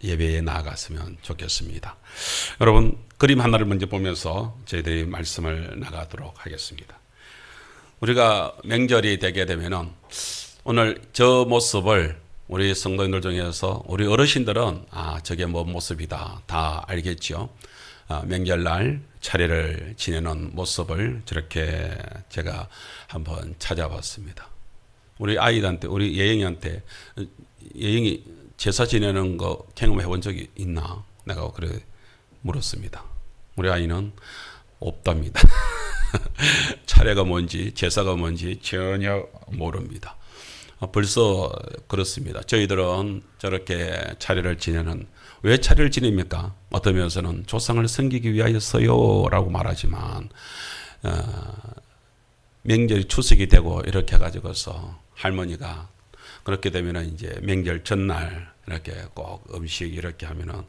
예배에 나아갔으면 좋겠습니다. 여러분, 그림 하나를 먼저 보면서 저희들이 말씀을 나가도록 하겠습니다. 우리가 명절이 되게 되면은 오늘 저 모습을 우리 성도님들 중에서 우리 어르신들은 저게 뭐 모습이다 다 알겠죠. 명절날 차례를 지내는 모습을 저렇게 제가 한번 찾아봤습니다. 우리 아이들한테, 우리 예영이한테, 예영이 제사 지내는 거 경험해 본 적이 있나? 내가 그래 물었습니다. 우리 아이는 없답니다. 차례가 뭔지, 제사가 뭔지 전혀 모릅니다. 벌써 그렇습니다. 저희들은 저렇게 차례를 지내는, 왜 차례를 지냅니까? 어떤 면에서는 조상을 섬기기 위하여서요 라고 말하지만 명절이 추석이 되고 이렇게 해가지고서 할머니가 그렇게 되면은 이제 명절 전날 이렇게 꼭 음식 이렇게 하면은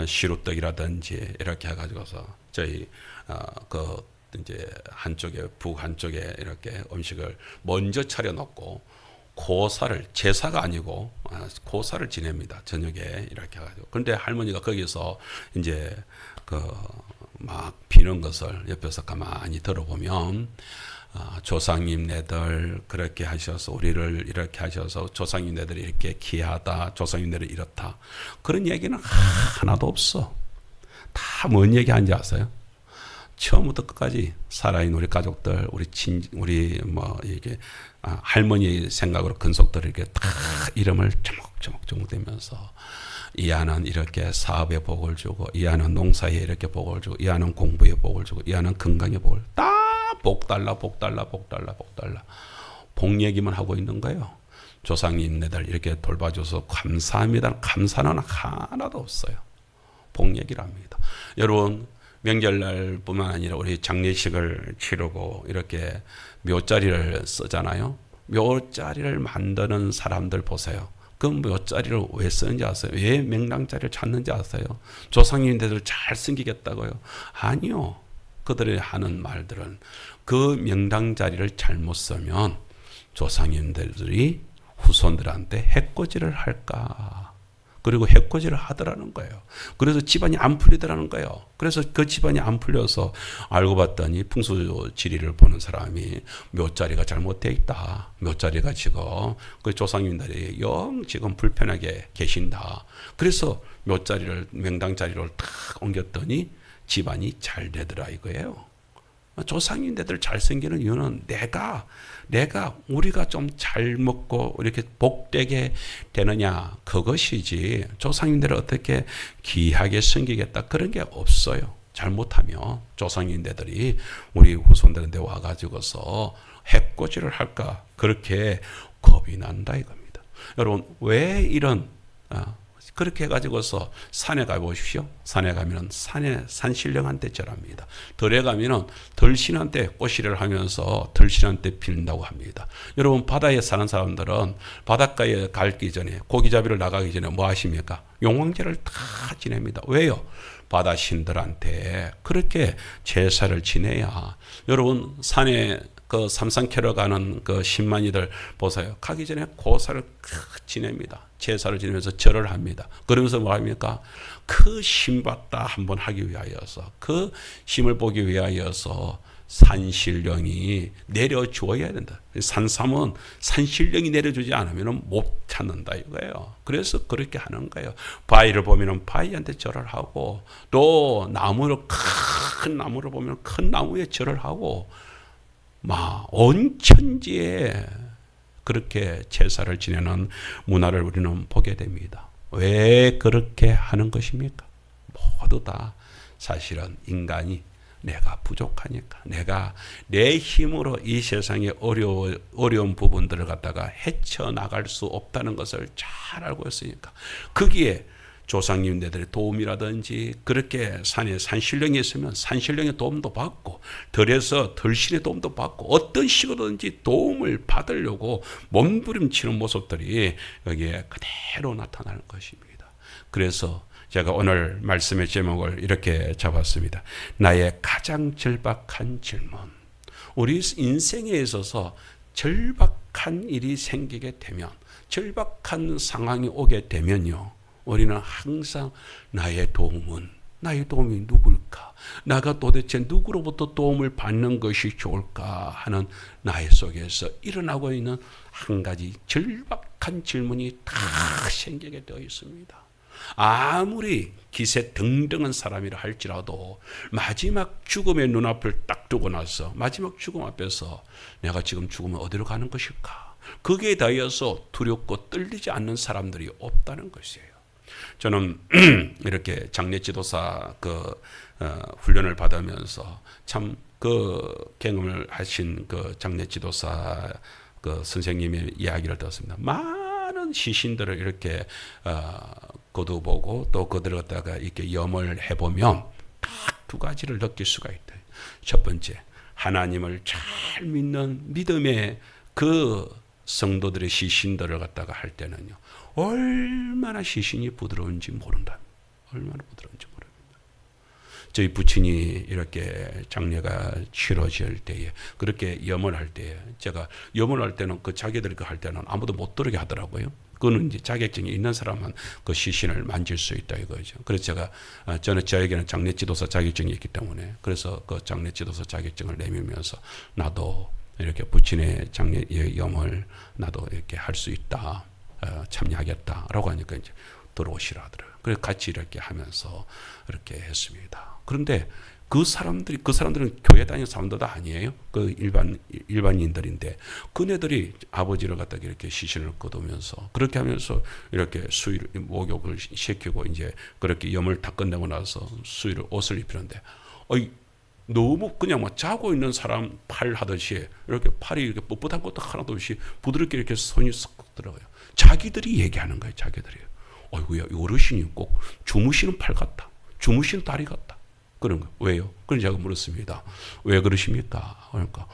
시루떡이라든지 이렇게 해가지고서 저희 그 이제 한쪽에 북 한쪽에 이렇게 음식을 먼저 차려놓고 고사를, 제사가 아니고 고사를 지냅니다. 저녁에 이렇게 해가지고. 그런데 할머니가 거기서 이제 그 막 비는 것을 옆에서 가만히 들어보면 조상님네들 그렇게 하셔서 우리를 이렇게 하셔서 조상님네들이 이렇게 귀하다, 조상님네들이 이렇다, 그런 얘기는 하나도 없어. 다 뭔 얘기 하는지 아세요? 처음부터 끝까지 살아있는 우리 가족들, 우리 뭐 이게 할머니 생각으로 근속들 이렇게 다 이름을 조목조목 대면서 이 아는 이렇게 사업에 복을 주고, 이 아는 농사에 이렇게 복을 주고, 이 아는 공부에 복을 주고, 이 아는 건강에 복을, 다 복 달라 복 달라 복 달라 복 달라 복 얘기만 하고 있는 거예요. 조상님네들 이렇게 돌봐줘서 감사합니다. 감사는 하나도 없어요. 복 얘기를 합니다. 여러분, 명절날 뿐만 아니라 우리 장례식을 치르고 이렇게 묘자리를 쓰잖아요. 묘자리를 만드는 사람들 보세요. 그 묘자리를 왜 쓰는지 아세요? 왜 명당자리를 찾는지 아세요? 조상님들 잘 섬기겠다고요? 아니요. 그들이 하는 말들은 그 명당자리를 잘못 쓰면 조상님들이 후손들한테 해코지를 할까? 그리고 해코지를 하더라는 거예요. 그래서 집안이 안 풀리더라는 거예요. 그래서 그 집안이 안 풀려서 알고 봤더니 풍수지리를 보는 사람이 묘자리가 잘못되어 있다. 묘자리가 지금 그 조상님들이 영 지금 불편하게 계신다. 그래서 묘자리를 명당자리로 탁 옮겼더니 집안이 잘 되더라 이거예요. 조상님들 잘 생기는 이유는 우리가 좀 잘 먹고 이렇게 복되게 되느냐, 그것이지 조상님들을 어떻게 귀하게 섬기겠다 그런 게 없어요. 잘못하면 조상님들이 우리 후손들한테 와가지고서 해코지를 할까, 그렇게 겁이 난다 이겁니다. 여러분, 왜 이런 그렇게 해가지고서 산에 가보십시오. 산에 가면은 산신령한테 절합니다. 들에 가면은 들신한테 꼬시를 하면서 들신한테 빌린다고 합니다. 여러분, 바다에 사는 사람들은 바닷가에 가기 전에, 고기잡이를 나가기 전에 뭐 하십니까? 용왕제를 다 지냅니다. 왜요? 바다 신들한테 그렇게 제사를 지내야. 여러분, 산에 그 삼산 캐러 가는 그 신만이들 보세요. 가기 전에 고사를 지냅니다. 제사를 지내면서 절을 합니다. 그러면서 뭐 합니까? 그 신받다 한번 하기 위하여서, 그 힘을 보기 위하여서 산신령이 내려주어야 된다. 산삼은 산신령이 내려주지 않으면 못 찾는다 이거예요. 그래서 그렇게 하는 거예요. 바위를 보면 바위한테 절을 하고, 또 나무를, 큰 나무를 보면 큰 나무에 절을 하고, 온 천지에 그렇게 제사를 지내는 문화를 우리는 보게 됩니다. 왜 그렇게 하는 것입니까? 모두 다 사실은 인간이 내가 부족하니까, 내가 내 힘으로 이 세상의 어려운 부분들을 갖다가 헤쳐나갈 수 없다는 것을 잘 알고 있으니까, 거기에 조상님들의 도움이라든지, 그렇게 산에 산신령이 있으면 산신령의 도움도 받고, 들에서 들신의 도움도 받고, 어떤 식으로든지 도움을 받으려고 몸부림치는 모습들이 여기에 그대로 나타나는 것입니다. 그래서 제가 오늘 말씀의 제목을 이렇게 잡았습니다. 나의 가장 절박한 질문. 우리 인생에 있어서 절박한 일이 생기게 되면, 절박한 상황이 오게 되면요, 우리는 항상 나의 도움이 누굴까? 나가 도대체 누구로부터 도움을 받는 것이 좋을까 하는 나의 속에서 일어나고 있는 한 가지 절박한 질문이 다 생기게 되어 있습니다. 아무리 기세 등등한 사람이라 할지라도 마지막 죽음의 눈앞을 딱 두고 나서 마지막 죽음 앞에서 내가 지금 죽으면 어디로 가는 것일까? 거기에 대하여서 두렵고 떨리지 않는 사람들이 없다는 것이에요. 저는 이렇게 장례 지도사 훈련을 받으면서 참 경험을 하신 장례 지도사 선생님의 이야기를 들었습니다. 많은 시신들을 이렇게 거두보고 또 그들을 갖다가 이렇게 염을 해보면 딱 두 가지를 느낄 수가 있다. 첫 번째, 하나님을 잘 믿는 믿음의 성도들의 시신들을 갖다가 할 때는요, 얼마나 시신이 부드러운지 모른다. 얼마나 부드러운지 모릅니다. 저희 부친이 이렇게 장례가 치러질 때에 그렇게 염을 할 때에 제가 염을 할 때는 자기들이 할 때는 아무도 못 들게 하더라고요. 그거는 이제 자격증이 있는 사람만 그 시신을 만질 수 있다 이거죠. 그래서 저에게는 장례 지도사 자격증이 있기 때문에 그래서 그 장례 지도사 자격증을 내밀면서 나도 이렇게 부친의 장례 염을 나도 이렇게 할 수 있다. 참여하겠다라고 하니까 이제 들어오시라 하더라고요. 그래서 같이 이렇게 하면서 이렇게 했습니다. 그런데 그 사람들은 교회 다니는 사람들도 아니에요. 일반인들인데 그네들이 아버지를 갖다가 이렇게 시신을 거두면서 그렇게 하면서 이렇게 목욕을 시키고 이제 그렇게 염을 다 끝내고 나서 옷을 입히는데 너무 그냥 자고 있는 사람 팔 하듯이 이렇게 팔이 이렇게 뻣뻣한 것도 하나도 없이 부드럽게 이렇게 손이 쏙 들어가요. 자기들이 얘기하는 거예요. 자기들이요. 어이구야, 어르신이 꼭 주무시는 팔 같다. 주무시는 다리 같다. 그런 거. 왜요? 그래서 제가 물었습니다. 왜 그러십니까? 그러니까,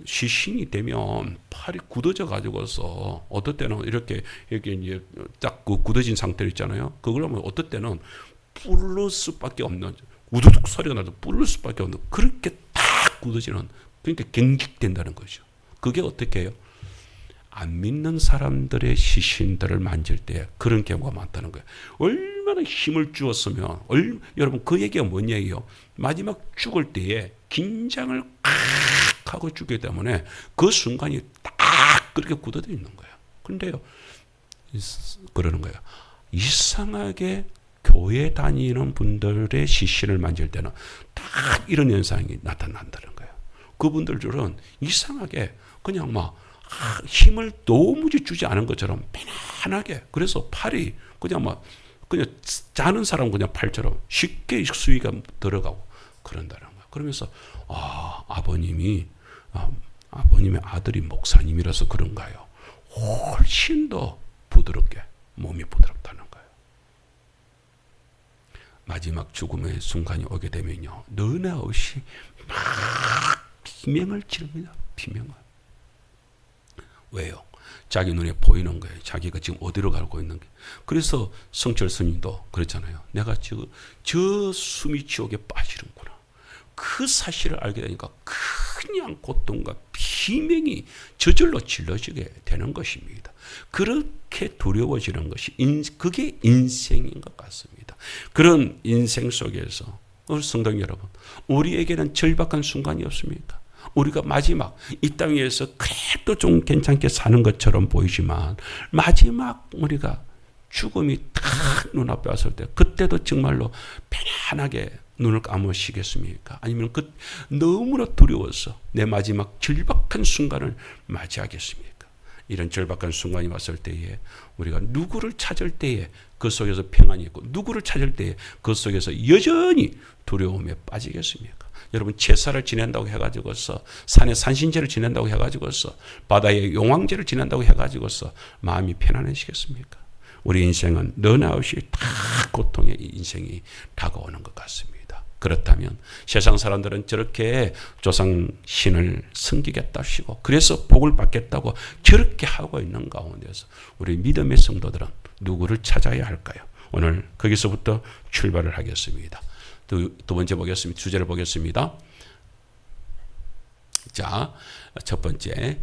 시신이 되면 팔이 굳어져 가지고서 어떨 때는 이렇게 이제 딱 굳어진 상태로 있잖아요. 그걸 하면 어떨 때는 뿔을 수밖에 없는 우두둑 소리가 나도 뿔을 수밖에 없는 그렇게 딱 굳어지는 그러니까 경직된다는 거죠. 그게 어떻게 해요? 안 믿는 사람들의 시신들을 만질 때 그런 경우가 많다는 거예요. 얼마나 힘을 주었으면 여러분 그 얘기가 뭔 얘기예요? 마지막 죽을 때에 긴장을 칵 하고 죽기 때문에 그 순간이 딱 그렇게 굳어져 있는 거예요. 그런데요, 그러는 거예요. 이상하게 교회 다니는 분들의 시신을 만질 때는 딱 이런 현상이 나타난다는 거예요. 그분들은 이상하게 그냥 힘을 도무지 주지 않은 것처럼 편안하게 그래서 팔이 그냥 자는 사람 그냥 팔처럼 쉽게 수위가 들어가고 그런다는 거예요. 그러면서 아버님의 아들이 목사님이라서 그런가요? 훨씬 더 부드럽게 몸이 부드럽다는 거예요. 마지막 죽음의 순간이 오게 되면요, 너나 없이 막 비명을 지릅니다. 비명을. 왜요? 자기 눈에 보이는 거예요. 자기가 지금 어디로 가고 있는 게. 그래서 성철 스님도 그랬잖아요. 내가 지금 저 숨이 지옥에 빠지는구나. 그 사실을 알게 되니까 그냥 고통과 비명이 저절로 질러지게 되는 것입니다. 그렇게 두려워지는 것이 그게 인생인 것 같습니다. 그런 인생 속에서 우리 성도 여러분, 우리에게는 절박한 순간이 없습니까? 우리가 마지막 이 땅에서 그래도 좀 괜찮게 사는 것처럼 보이지만 마지막 우리가 죽음이 딱 눈앞에 왔을 때 그때도 정말로 편안하게 눈을 감으시겠습니까? 아니면 너무나 두려워서 내 마지막 절박한 순간을 맞이하겠습니까? 이런 절박한 순간이 왔을 때에 우리가 누구를 찾을 때에 그 속에서 평안이 있고 누구를 찾을 때에 그 속에서 여전히 두려움에 빠지겠습니까? 여러분 제사를 지낸다고 해가지고서 산에 산신제를 지낸다고 해가지고서 바다에 용왕제를 지낸다고 해가지고서 마음이 편안해지겠습니까? 우리 인생은 너나 없이 다 고통의 인생이 다가오는 것 같습니다. 그렇다면 세상 사람들은 저렇게 조상신을 섬기겠다 하시고 그래서 복을 받겠다고 저렇게 하고 있는 가운데서 우리 믿음의 성도들은 누구를 찾아야 할까요? 오늘 거기서부터 출발을 하겠습니다. 두 번째 보겠습니다. 주제를 보겠습니다. 자, 첫 번째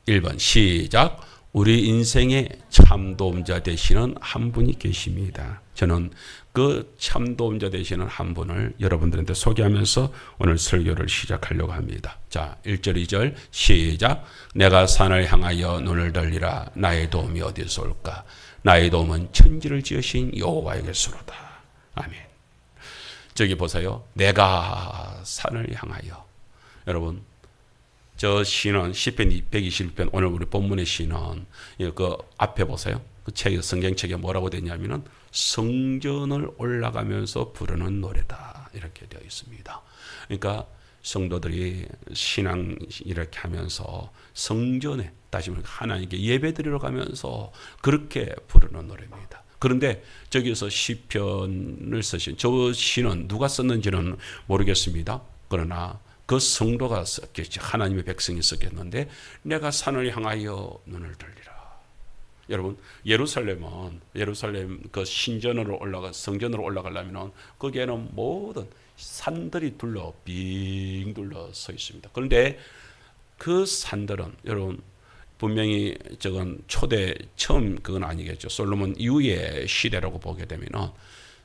1번 시작. 우리 인생의 참도움자 되시는 한 분이 계십니다. 저는 그 참도움자 되시는 한 분을 여러분들한테 소개하면서 오늘 설교를 시작하려고 합니다. 자, 1절 2절 시작. 내가 산을 향하여 눈을 들리라. 나의 도움이 어디서 올까? 나의 도움은 천지를 지으신 여호와에게서로다. 아멘. 저기 보세요. 내가 산을 향하여. 여러분, 저 시는 시편 121편 오늘 우리 본문의 시는 그 앞에 보세요. 그 책에 성경책에 뭐라고 되냐면은 성전을 올라가면서 부르는 노래다 이렇게 되어 있습니다. 그러니까 성도들이 신앙 이렇게 하면서 성전에 다시 말해 하나님께 예배드리러 가면서 그렇게 부르는 노래입니다. 그런데 저기서 시편을 쓰신 저 시는 누가 썼는지는 모르겠습니다. 그러나 그 성도가 썼겠지. 하나님의 백성이 썼겠는데 내가 산을 향하여 눈을 들리라. 여러분, 예루살렘 그 신전으로 성전으로 올라가려면 거기에는 모든 산들이 빙 둘러 서 있습니다. 그런데 그 산들은 여러분 분명히 저건 처음 그건 아니겠죠. 솔로몬 이후의 시대라고 보게 되면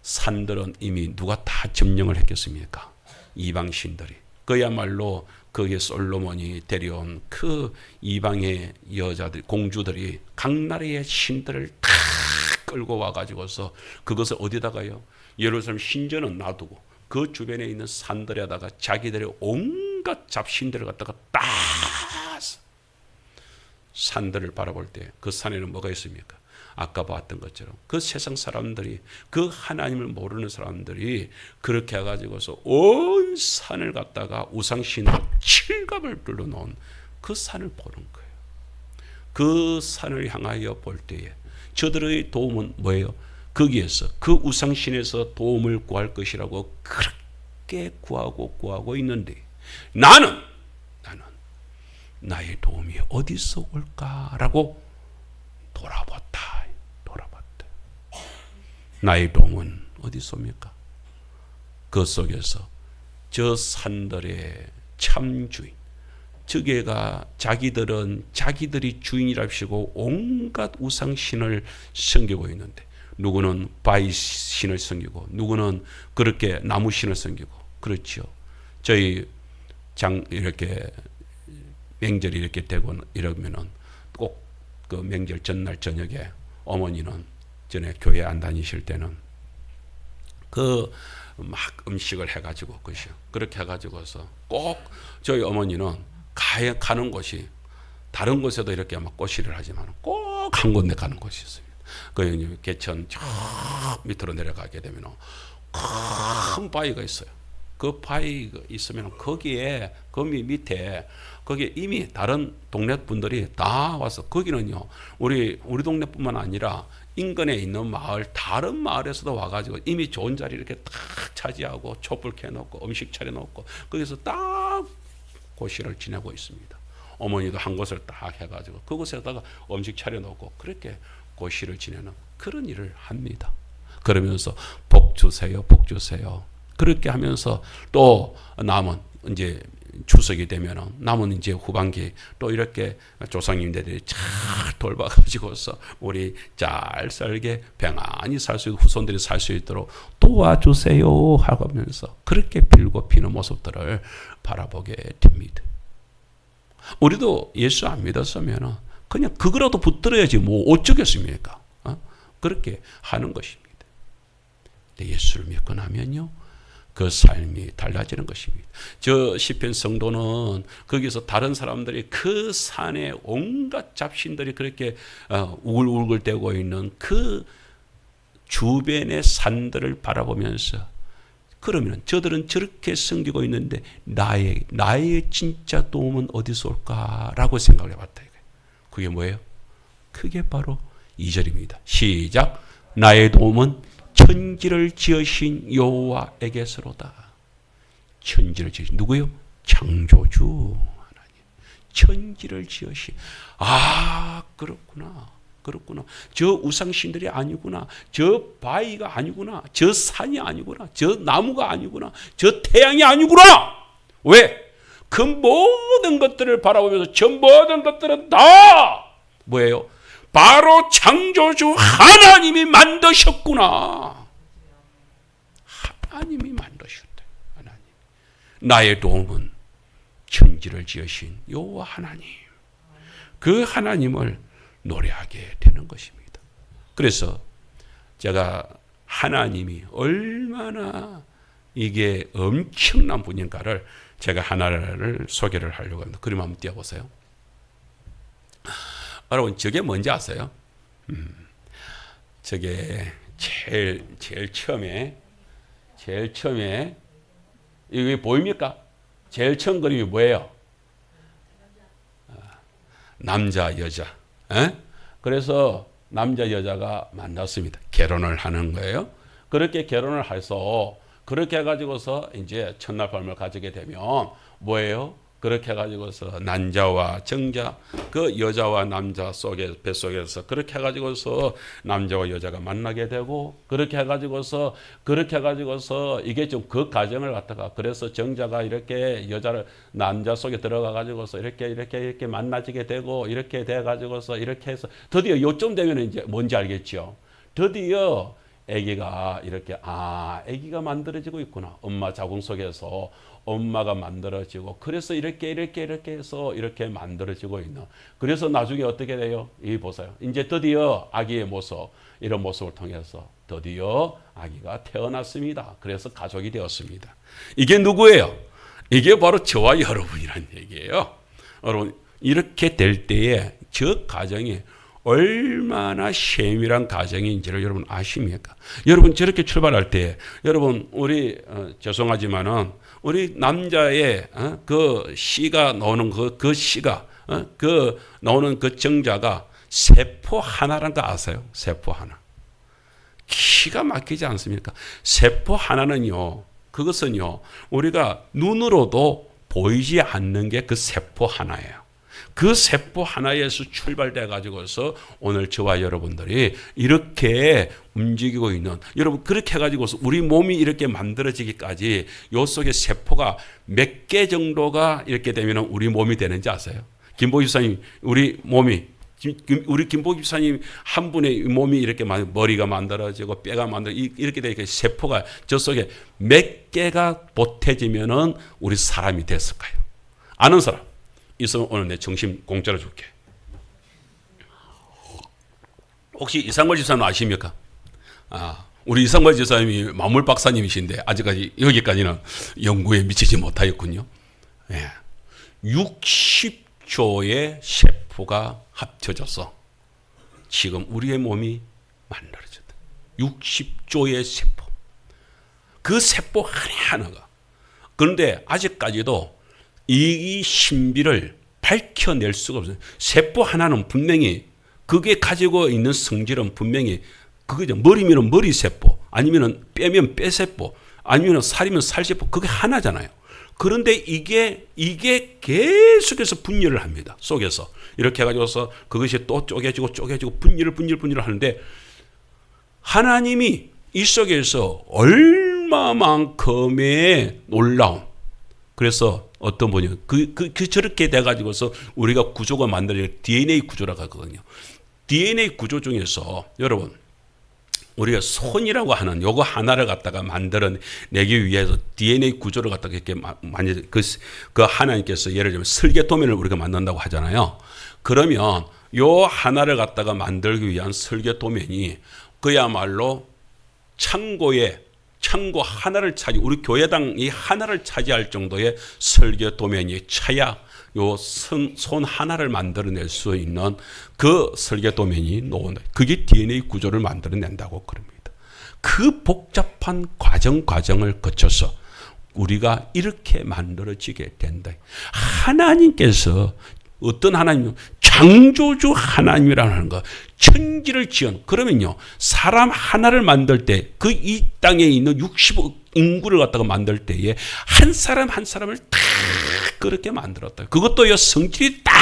산들은 이미 누가 다 점령을 했겠습니까? 이방 신들이. 그야말로 거기에 솔로몬이 데려온 그 이방의 여자들, 공주들이 각 나라의 신들을 다 끌고 와가지고서 그것을 어디다가요? 예루살렘 신전은 놔두고 그 주변에 있는 산들에다가 자기들의 온갖 잡신들을 갖다가 딱 산들을 바라볼 때 그 산에는 뭐가 있습니까? 아까 봤던 것처럼 그 세상 사람들이 그 하나님을 모르는 사람들이 그렇게 해가지고서 온 산을 갖다가 우상신으로 칠갑을 둘러놓은 그 산을 보는 거예요. 그 산을 향하여 볼 때에 저들의 도움은 뭐예요? 거기에서 그 우상신에서 도움을 구할 것이라고 그렇게 구하고 있는데 나는 나의 도움이 어디서 올까라고 돌아봤다. 나의 도움은 어디서 옵니까? 그 속에서 저 산들의 참 주인, 저게가 자기들은 자기들이 주인이랍시고 온갖 우상신을 섬기고 있는데 누구는 바위 신을 섬기고 누구는 그렇게 나무 신을 섬기고 그렇죠. 저희 이렇게 명절이 이렇게 되고 이러면은 꼭 그 명절 전날 저녁에 어머니는 전에 교회 안 다니실 때는 그 막 음식을 해가지고 그렇게 해가지고서 꼭 저희 어머니는 가는 곳이 다른 곳에도 이렇게 막 꼬시를 하지만 꼭 한 군데 가는 곳이 있습니다. 그 개천 저 밑으로 내려가게 되면 큰 바위가 있어요. 그 바위가 있으면 거기에 그 밑에 거기에 이미 다른 동네 분들이 다 와서 거기는요 우리 동네뿐만 아니라 인근에 있는 마을 다른 마을에서도 와가지고 이미 좋은 자리 이렇게 딱 차지하고 촛불 켜놓고 음식 차려놓고 거기서 딱 고시를 지내고 있습니다. 어머니도 한 곳을 딱 해가지고 그곳에다가 음식 차려놓고 그렇게 고시를 지내는 그런 일을 합니다. 그러면서 복 주세요, 복 주세요. 그렇게 하면서 또 남은 이제 추석이 되면은 남은 이제 후반기 또 이렇게 조상님들이 잘 돌봐가지고서 우리 잘 살게 평안히 살 수 있고 후손들이 살 수 있도록 도와주세요 하면서 그렇게 빌고 피는 모습들을 바라보게 됩니다. 우리도 예수 안 믿었으면 그냥 그거라도 붙들어야지 뭐 어쩌겠습니까? 그렇게 하는 것입니다. 예수를 믿고 나면요 그 삶이 달라지는 것입니다. 저 시편 성도는 거기서 다른 사람들이 그 산에 온갖 잡신들이 그렇게 우글우글대고 있는 그 주변의 산들을 바라보면서 그러면 저들은 저렇게 섬기고 있는데 나의 진짜 도움은 어디서 올까라고 생각을 해봤다. 그게 뭐예요? 그게 바로 2절입니다. 시작. 나의 도움은 천지를 지으신 여호와에게서로다. 천지를 지으신 누구요? 창조주 하나님. 천지를 지으신 그렇구나. 저 우상신들이 아니구나. 저 바위가 아니구나. 저 산이 아니구나. 저 나무가 아니구나. 저 태양이 아니구나. 왜? 그 모든 것들을 바라보면서 저 모든 것들은 다 뭐예요? 바로 창조주 하나님이 만드셨구나. 하나님이 만드셨대. 하나님. 나의 도움은 천지를 지으신 여호와 하나님. 그 하나님을 노래하게 되는 것입니다. 그래서 제가 하나님이 얼마나 이게 엄청난 분인가를 제가 하나를 소개를 하려고 합니다. 그림 한번 띄워보세요. 여러분, 저게 뭔지 아세요? 저게 제일 처음에 이게 보입니까? 제일 처음 그림이 뭐예요? 남자, 여자. 에? 그래서 남자, 여자가 만났습니다. 결혼을 하는 거예요. 그렇게 결혼을 해서 그렇게 해가지고서 이제 첫날 밤을 가지게 되면 뭐예요? 그렇게 해가지고서 난자와 정자, 그 여자와 남자 속에 뱃속에서 그렇게 해가지고서 남자와 여자가 만나게 되고 그렇게 해가지고서 이게 좀 그 과정을 갖다가 그래서 정자가 이렇게 여자를 남자 속에 들어가가지고서 이렇게 만나지게 되고 이렇게 돼가지고서 이렇게 해서 드디어 요쯤 되면 이제 뭔지 알겠죠? 드디어 아기가 이렇게 아기가 만들어지고 있구나. 엄마 자궁 속에서 엄마가 만들어지고 그래서 이렇게 해서 이렇게 만들어지고 있는. 그래서 나중에 어떻게 돼요? 이 보세요. 이제 드디어 아기의 모습, 이런 모습을 통해서 드디어 아기가 태어났습니다. 그래서 가족이 되었습니다. 이게 누구예요? 이게 바로 저와 여러분이란 얘기예요. 여러분, 이렇게 될 때에 저 가정이 얼마나 세밀한 가정인지를 여러분 아십니까? 여러분, 저렇게 출발할 때 여러분, 우리 죄송하지만은 우리 남자의 그 씨가 나오는 그 씨가 그 나오는 그 정자가 세포 하나란 거 아세요? 세포 하나. 기가 막히지 않습니까? 세포 하나는요, 그것은요, 우리가 눈으로도 보이지 않는 게 그 세포 하나예요. 그 세포 하나에서 출발돼 가지고서 오늘 저와 여러분들이 이렇게 움직이고 있는, 여러분 그렇게 해가지고서 우리 몸이 이렇게 만들어지기까지 요 속에 세포가 몇 개 정도가 이렇게 되면 우리 몸이 되는지 아세요? 김보기 집사님, 우리 김보기 집사님 한 분의 몸이 이렇게 머리가 만들어지고 뼈가 이렇게 되니까 세포가 저 속에 몇 개가 보태지면은 우리 사람이 됐을까요? 아는 사람 있으면 오늘 내 정신 공짜로 줄게. 혹시 이상걸 집사님 아십니까? 우리 이상걸 집사님이 만물 박사님이신데 아직까지 여기까지는 연구에 미치지 못하였군요. 60조의 세포가 합쳐져서 지금 우리의 몸이 만들어졌다. 60조의 세포. 그 세포 하나하나가. 그런데 아직까지도 이 신비를 밝혀낼 수가 없어요. 세포 하나는 분명히 그게 가지고 있는 성질은 분명히 그거죠. 머리면 머리세포, 아니면 뼈면 뼈세포, 아니면 살이면 살세포, 그게 하나잖아요. 그런데 이게 계속해서 분열을 합니다. 속에서. 이렇게 해가지고서 그것이 또 쪼개지고 분열을 하는데 하나님이 이 속에서 얼마만큼의 놀라움. 그래서 어떤 분이 저렇게 돼가지고서 우리가 구조가 만들어진 DNA 구조라고 하거든요. DNA 구조 중에서 여러분, 우리가 손이라고 하는 요거 하나를 갖다가 만들어내기 위해서 DNA 구조를 갖다가 이렇게 만약 그 하나님께서 예를 들면 설계도면을 우리가 만든다고 하잖아요. 그러면 요 하나를 갖다가 만들기 위한 설계도면이 그야말로 창고 하나를 우리 교회당 이 하나를 차지할 정도의 설계 도면이 차야 요 손 하나를 만들어낼 수 있는 그 설계 도면이 나온다. 그게 DNA 구조를 만들어낸다고 그럽니다. 그 복잡한 과정을 거쳐서 우리가 이렇게 만들어지게 된다. 하나님께서 어떤 하나님? 창조주 하나님이라는 거. 천지를 지은. 그러면요, 사람 하나를 만들 때, 그 이 땅에 있는 60억 인구를 갖다가 만들 때에 한 사람을 다 그렇게 만들었다. 그것도요, 성질이 다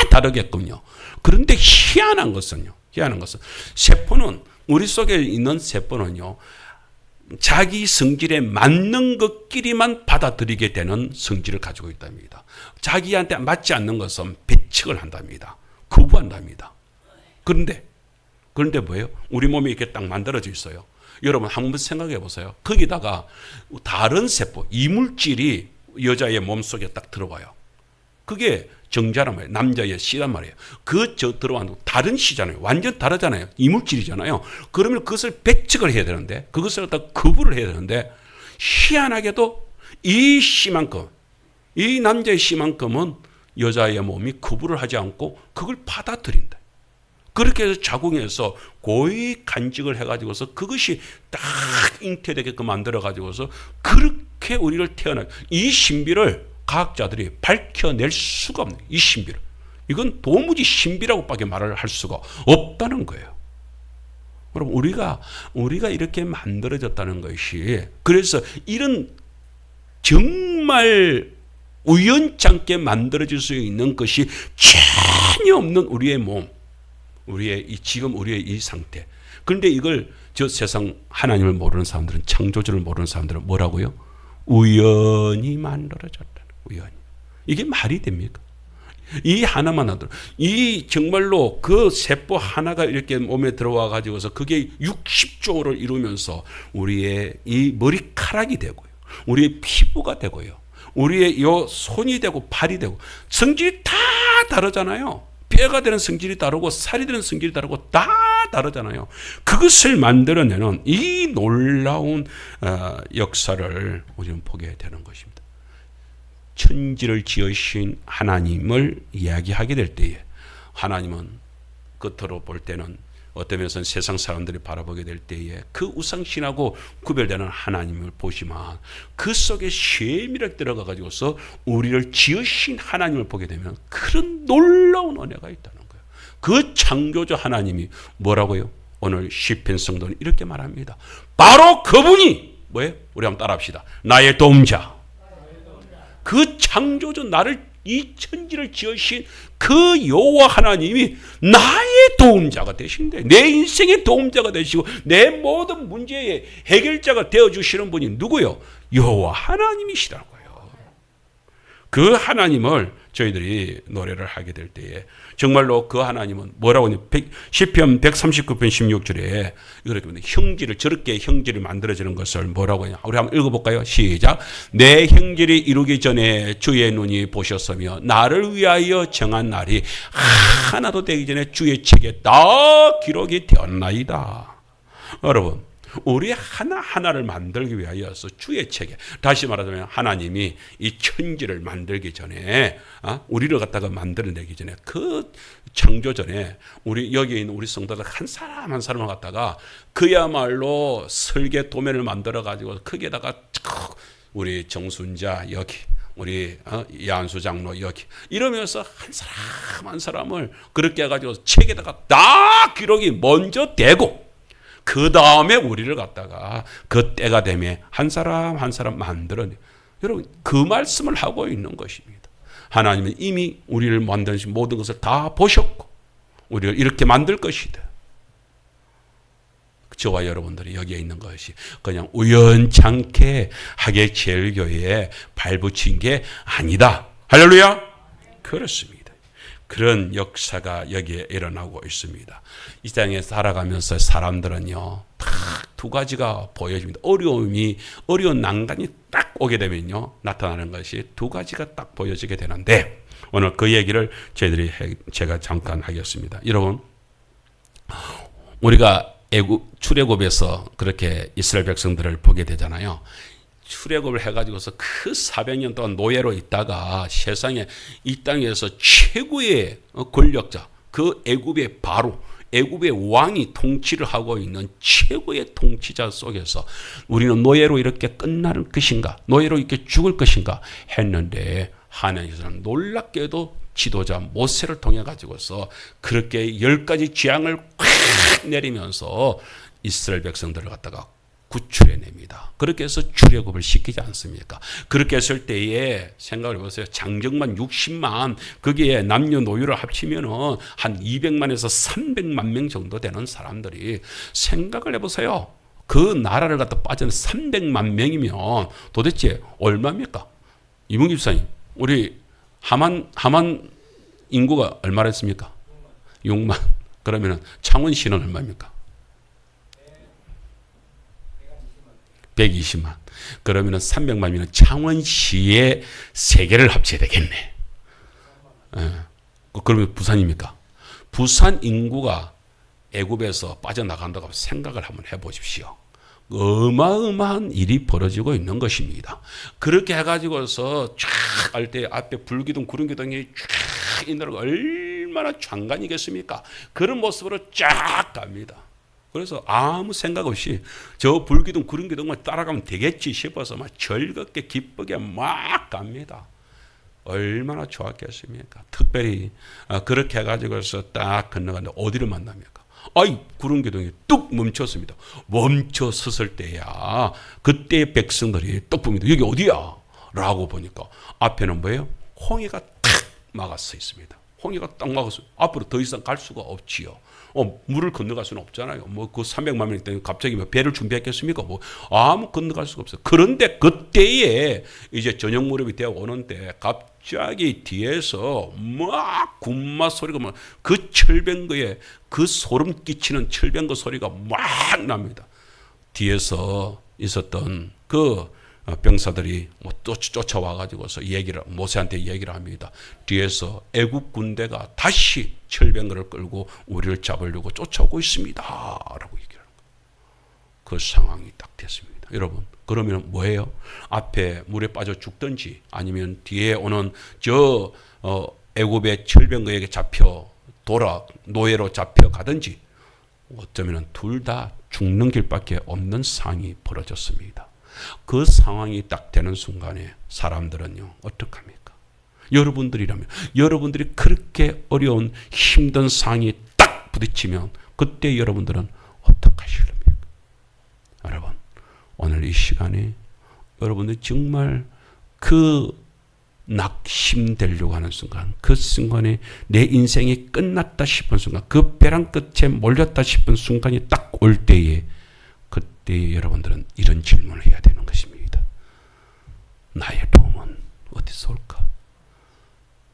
다르겠군요. 그런데 희한한 것은 세포는, 우리 속에 있는 세포는요, 자기 성질에 맞는 것끼리만 받아들이게 되는 성질을 가지고 있답니다. 자기한테 맞지 않는 것은 배척을 한답니다. 거부한답니다. 그런데 뭐예요? 우리 몸이 이렇게 딱 만들어져 있어요. 여러분 한번 생각해 보세요. 거기다가 다른 세포, 이물질이 여자의 몸속에 딱 들어와요. 그게 정자란 말이에요. 남자의 씨란 말이에요. 들어와도 다른 씨잖아요. 완전 다르잖아요. 이물질이잖아요. 그러면 그것을 배척을 해야 되는데, 그것을 갖다 거부를 해야 되는데, 희한하게도 이 씨만큼, 이 남자의 씨만큼은 여자의 몸이 거부를 하지 않고 그걸 받아들인다. 그렇게 해서 자궁에서 고의 간직을 해가지고서 그것이 딱 잉태되게끔 만들어가지고서 그렇게 우리를 이 신비를 과학자들이 밝혀낼 수가 없는 이 신비를. 이건 도무지 신비라고밖에 말을 할 수가 없다는 거예요. 여러분 우리가 이렇게 만들어졌다는 것이, 그래서 이런 정말 우연찮게 만들어질 수 있는 것이 전혀 없는 우리의 몸, 지금 우리의 이 상태. 그런데 이걸 저 세상 하나님을 모르는 사람들은, 창조주를 모르는 사람들은 뭐라고요? 우연히 만들어졌다. 우연히. 이게 말이 됩니까? 이 하나만 하더라도, 이 정말로 그 세포 하나가 이렇게 몸에 들어와 가지고서 그게 60조를 이루면서 우리의 이 머리카락이 되고요, 우리의 피부가 되고요, 우리의 요 손이 되고 발이 되고, 성질이 다 다르잖아요. 뼈가 되는 성질이 다르고 살이 되는 성질이 다르고 다 다르잖아요. 그것을 만들어내는 이 놀라운 역사를 우리는 보게 되는 것입니다. 천지를 지으신 하나님을 이야기하게 될 때에, 하나님은 겉으로 볼 때는 어떤 면에서는 세상 사람들이 바라보게 될 때에 그 우상신하고 구별되는 하나님을 보지만, 그 속에 세밀하게 들어가 가지고서 우리를 지으신 하나님을 보게 되면 그런 놀라운 은혜가 있다는 거예요. 그 창조주 하나님이 뭐라고요? 오늘 시편 성도는 이렇게 말합니다. 바로 그분이 뭐예요? 우리 한번 따라합시다. 나의 도움자. 그 창조주, 나를 이 천지를 지으신 그 여호와 하나님이 나의 도움자가 되신대. 내 인생의 도움자가 되시고 내 모든 문제의 해결자가 되어주시는 분이 누구요? 여호와 하나님이시라고요. 그 하나님을 저희들이 노래를 하게 될 때에 정말로 그 하나님은 뭐라고 하냐, 시편 139편 16절에 이렇게 형질을, 저렇게 형질을 만들어지는 것을 뭐라고 하냐, 우리 한번 읽어볼까요? 시작. 내 형질이 이루기 전에 주의 눈이 보셨으며 나를 위하여 정한 날이 하나도 되기 전에 주의 책에 다 기록이 되었나이다. 여러분, 우리 하나하나를 만들기 위하여서 주의 책에, 다시 말하자면 하나님이 이 천지를 만들기 전에, 우리를 갖다가 만들어내기 전에, 그 창조 전에 우리 여기 있는 우리 성도들 한 사람 한 사람을 갖다가 그야말로 설계 도면을 만들어 가지고 거기에다가 우리 정순자 여기, 우리 야한수 장로 여기, 이러면서 한 사람 한 사람을 그렇게 해가지고 책에다가 다 기록이 먼저 되고, 그 다음에 우리를 갖다가 그 때가 되면 한 사람 한 사람 만들어내. 여러분, 그 말씀을 하고 있는 것입니다. 하나님은 이미 우리를 만드신 모든 것을 다 보셨고 우리를 이렇게 만들 것이다. 저와 여러분들이 여기에 있는 것이 그냥 우연찮게 하계제일교회에 발붙인 게 아니다. 할렐루야. 그렇습니다. 그런 역사가 여기에 일어나고 있습니다. 이 땅에 살아가면서 사람들은요, 딱 두 가지가 보여집니다. 어려운 난간이 딱 오게 되면요, 나타나는 것이 두 가지가 딱 보여지게 되는데, 오늘 그 얘기를 제가 잠깐 하겠습니다. 여러분, 우리가 출애굽에서 그렇게 이스라엘 백성들을 보게 되잖아요. 출애굽을 해가지고서 그 400년 동안 노예로 있다가 세상에 이 땅에서 최고의 권력자, 그 애굽의 바로, 애굽의 왕이 통치를 하고 있는 최고의 통치자 속에서 우리는 노예로 이렇게 끝날 것인가, 노예로 이렇게 죽을 것인가 했는데, 하나님께서는 놀랍게도 지도자 모세를 통해 가지고서 그렇게 10가지 재앙을 확 내리면서 이스라엘 백성들을 갖다가 구출해냅니다. 그렇게 해서 출애굽을 시키지 않습니까? 그렇게 했을 때에 생각을 해보세요. 장정만 60만, 거기에 남녀노유를 합치면은 한 200만에서 300만 명 정도 되는 사람들이, 생각을 해보세요. 그 나라를 갖다 빠져는 300만 명이면 도대체 얼마입니까? 이봉기 집사님, 우리 하만 인구가 얼마나 했습니까? 6만. 그러면 창원시는 얼마입니까? 120만. 그러면 300만이면 창원시에 3개를 합쳐야 되겠네. 예. 그러면 부산입니까? 부산 인구가 애굽에서 빠져나간다고 생각을 한번 해보십시오. 어마어마한 일이 벌어지고 있는 것입니다. 그렇게 해가지고서 쫙 할 때 앞에 불기둥 구름기둥이 쫙 있는 거 얼마나 장관이겠습니까? 그런 모습으로 쫙 갑니다. 그래서 아무 생각 없이 저 불기둥 구름기둥만 따라가면 되겠지 싶어서 막 즐겁게 기쁘게 막 갑니다. 얼마나 좋았겠습니까? 특별히 그렇게 해가지고서 딱 건너가는데 어디를 만납니까? 아이, 구름기둥이 뚝 멈췄습니다. 멈춰 섰을 때야 그때 백성들이 뚝 봅니다. 여기 어디야? 라고 보니까 앞에는 뭐예요? 홍해가 탁 막아 서 있습니다. 홍해가 딱 막아서 앞으로 더 이상 갈 수가 없지요. 물을 건너갈 수는 없잖아요. 뭐 그 300만 명이 때문에 갑자기 뭐 배를 준비했겠습니까? 뭐 아무 건너갈 수가 없어요. 그런데 그때에 이제 저녁 무렵이 되어 오는데 갑자기 뒤에서 막 군마 소리가 막 그 철병거에 그 소름 끼치는 철병거 소리가 막 납니다. 뒤에서 있었던 그 병사들이 뭐 쫓아와 가지고서 모세한테 얘기를 합니다. 뒤에서 애국 군대가 다시 철병거를 끌고 우리를 잡으려고 쫓아오고 있습니다라고 얘기를 합니다. 그 상황이 딱 됐습니다. 여러분, 그러면 뭐예요? 앞에 물에 빠져 죽든지 아니면 뒤에 오는 저 애굽의 철병거에게 잡혀 노예로 잡혀 가든지 어쩌면 둘 다 죽는 길밖에 없는 상황이 벌어졌습니다. 그 상황이 딱 되는 순간에 사람들은요, 어떡합니까? 여러분들이라면, 여러분들이 그렇게 어려운 힘든 상황이 딱 부딪히면 그때 여러분들은 어떡하실랍니까? 여러분, 오늘 이 시간에 여러분들이 정말 그 낙심되려고 하는 순간, 그 순간에 내 인생이 끝났다 싶은 순간, 그 벼랑 끝에 몰렸다 싶은 순간이 딱 올 때에 그때 여러분들은 이런 질문을 해야 되는 것입니다. 나의 도움은 어디서 올까?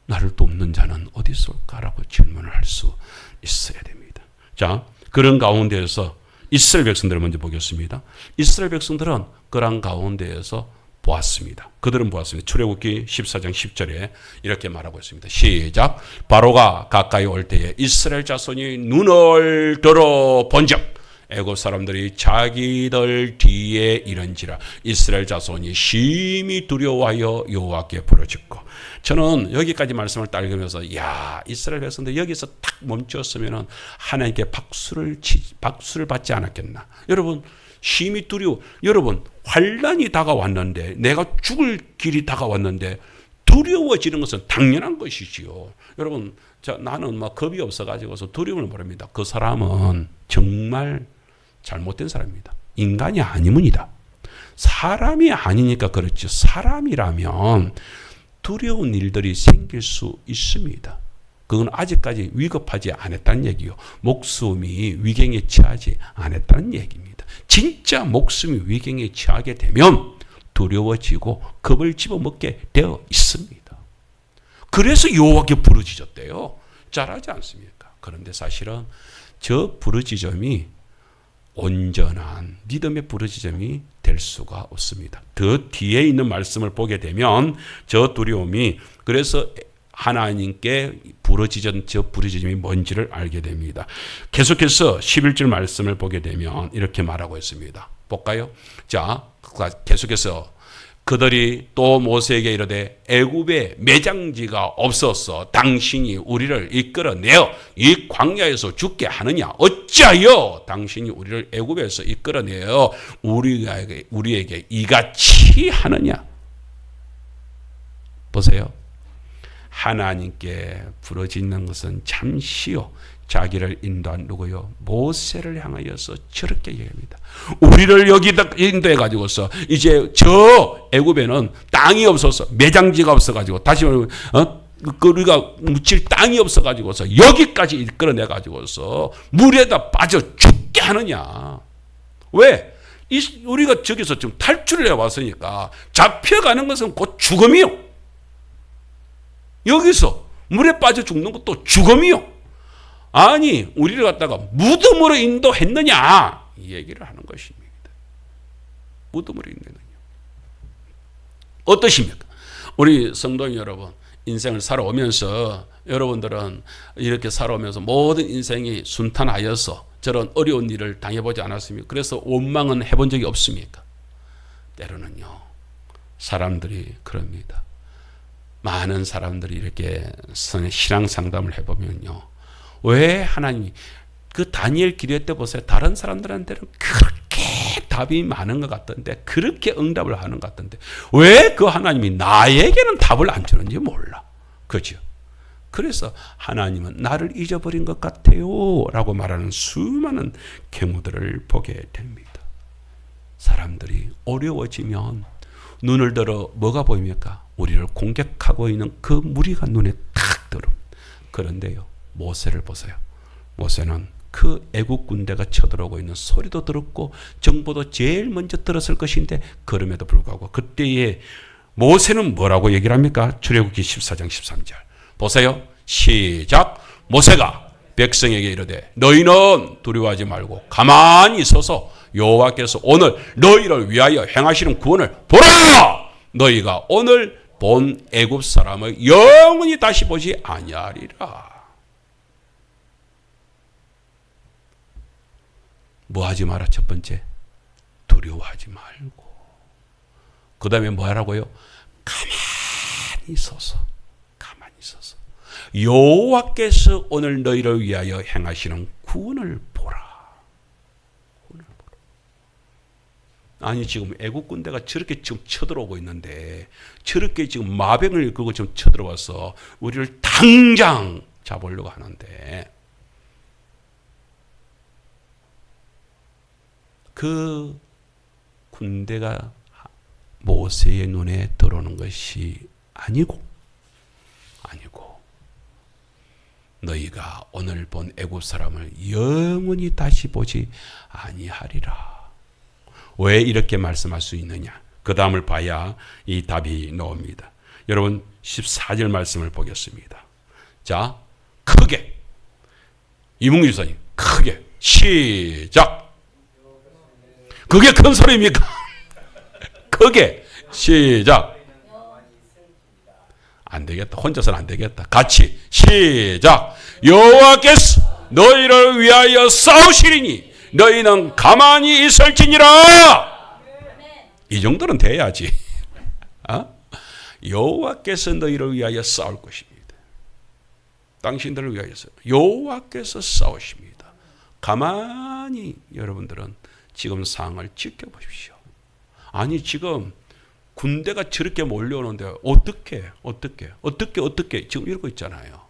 나를 돕는 자는 어디서 올까라고 질문을 할 수 있어야 됩니다. 자, 그런 가운데에서 이스라엘 백성들을 먼저 보겠습니다. 이스라엘 백성들은 그런 가운데에서 보았습니다. 그들은 보았습니다. 출애굽기 14장 10절에 이렇게 말하고 있습니다. 시작. 바로가 가까이 올 때에 이스라엘 자손이 눈을 들어 본즉 애굽 사람들이 자기들 뒤에 이른지라 이스라엘 자손이 심히 두려워하여 여호와께 부르짖고. 저는 여기까지 말씀을 딱 읽으면서 야, 이스라엘 백성들 여기서 딱 멈췄으면 하나님께 박수를 받지 않았겠나. 여러분, 심히 두려워. 여러분, 환난이 다가왔는데, 내가 죽을 길이 다가왔는데 두려워지는 것은 당연한 것이지요. 여러분, 나는 막 겁이 없어가지고서 두려움을 모릅니다. 그 사람은 정말 잘못된 사람입니다. 인간이 아니문이다. 사람이 아니니까 그렇죠. 사람이라면 두려운 일들이 생길 수 있습니다. 그건 아직까지 위급하지 않았다는 얘기요. 목숨이 위경에 처하지 않았다는 얘기입니다. 진짜 목숨이 위경에 처하게 되면 두려워지고 겁을 집어먹게 되어 있습니다. 그래서 여호와께 부르짖었대요. 잘하지 않습니까? 그런데 사실은 저 부르짖음이 온전한 믿음의 부르짖음이 될 수가 없습니다. 더 뒤에 있는 말씀을 보게 되면 저 두려움이, 그래서 하나님께 부르짖은 저 부르짖음이 뭔지를 알게 됩니다. 계속해서 11절 말씀을 보게 되면 이렇게 말하고 있습니다. 볼까요? 자, 계속해서 그들이 또 모세에게 이르되 애굽에 매장지가 없어서 당신이 우리를 이끌어내어 이 광야에서 죽게 하느냐? 어찌하여 당신이 우리를 애굽에서 이끌어내어 우리에게 이같이 하느냐? 보세요. 하나님께 부르짖는 것은 잠시요. 자기를 인도한 누구요? 모세를 향하여서 저렇게 얘기합니다. 우리를 여기다 인도해 가지고서 이제 저 애굽에는 땅이 없어서, 매장지가 없어 가지고, 다시 말하면 우리가 묻힐 땅이 없어 가지고서 여기까지 이끌어내 가지고서 물에다 빠져 죽게 하느냐? 왜? 우리가 저기서 지금 탈출을 해 왔으니까 잡혀가는 것은 곧 죽음이요. 여기서 물에 빠져 죽는 것도 죽음이요. 아니 우리를 갖다가 무덤으로 인도했느냐 이 얘기를 하는 것입니다. 무덤으로 인도했느냐. 어떠십니까? 우리 성도 여러분 인생을 살아오면서 여러분들은 이렇게 살아오면서 모든 인생이 순탄하여서 저런 어려운 일을 당해보지 않았습니까? 그래서 원망은 해본 적이 없습니까? 때로는요 사람들이 그럽니다. 많은 사람들이 이렇게 신앙 상담을 해보면요 왜 하나님이 그 다니엘 기도 때 보세요. 다른 사람들한테는 그렇게 답이 많은 것 같던데 그렇게 응답을 하는 것 같던데 왜 그 하나님이 나에게는 답을 안 주는지 몰라. 그죠? 그래서 하나님은 나를 잊어버린 것 같아요 라고 말하는 수많은 경우들을 보게 됩니다. 사람들이 어려워지면 눈을 들어 뭐가 보입니까? 우리를 공격하고 있는 그 무리가 눈에 탁 들어. 그런데요 모세를 보세요. 모세는 그 애국 군대가 쳐들어오고 있는 소리도 들었고 정보도 제일 먼저 들었을 것인데 그럼에도 불구하고 그때에 모세는 뭐라고 얘기를 합니까? 출애굽기 14장 13절 보세요. 시작. 모세가 백성에게 이르되 너희는 두려워하지 말고 가만히 서서 여호와께서 오늘 너희를 위하여 행하시는 구원을 보라. 너희가 오늘 본 애굽 사람을 영원히 다시 보지 아니하리라. 뭐 하지 마라? 첫 번째 두려워하지 말고 그 다음에 뭐 하라고요? 가만히 서서 여호와께서 오늘 너희를 위하여 행하시는 구원을 보라. 아니 지금 애국 군대가 저렇게 지금 쳐들어오고 있는데 저렇게 지금 마병을 이끌고 지금 쳐들어와서 우리를 당장 잡으려고 하는데 그 군대가 모세의 눈에 들어오는 것이 아니고 너희가 오늘 본 애굽 사람을 영원히 다시 보지 아니하리라. 왜 이렇게 말씀할 수 있느냐? 그 다음을 봐야 이 답이 나옵니다. 여러분 14절 말씀을 보겠습니다. 자, 크게 이문규 지사님 크게 시작. 그게 큰 소리입니까? 크게 시작. 안 되겠다. 혼자서는 안 되겠다. 같이 시작. 여호와께서 너희를 위하여 싸우시리니 너희는 가만히 있을지니라. 이 정도는 돼야지. 여호와께서 너희를 위하여 싸울 것입니다. 당신들을 위하여서 여호와께서 싸우십니다. 가만히 여러분들은 지금 상황을 지켜보십시오. 아니 지금 군대가 저렇게 몰려오는데 어떻게 지금 이러고 있잖아요.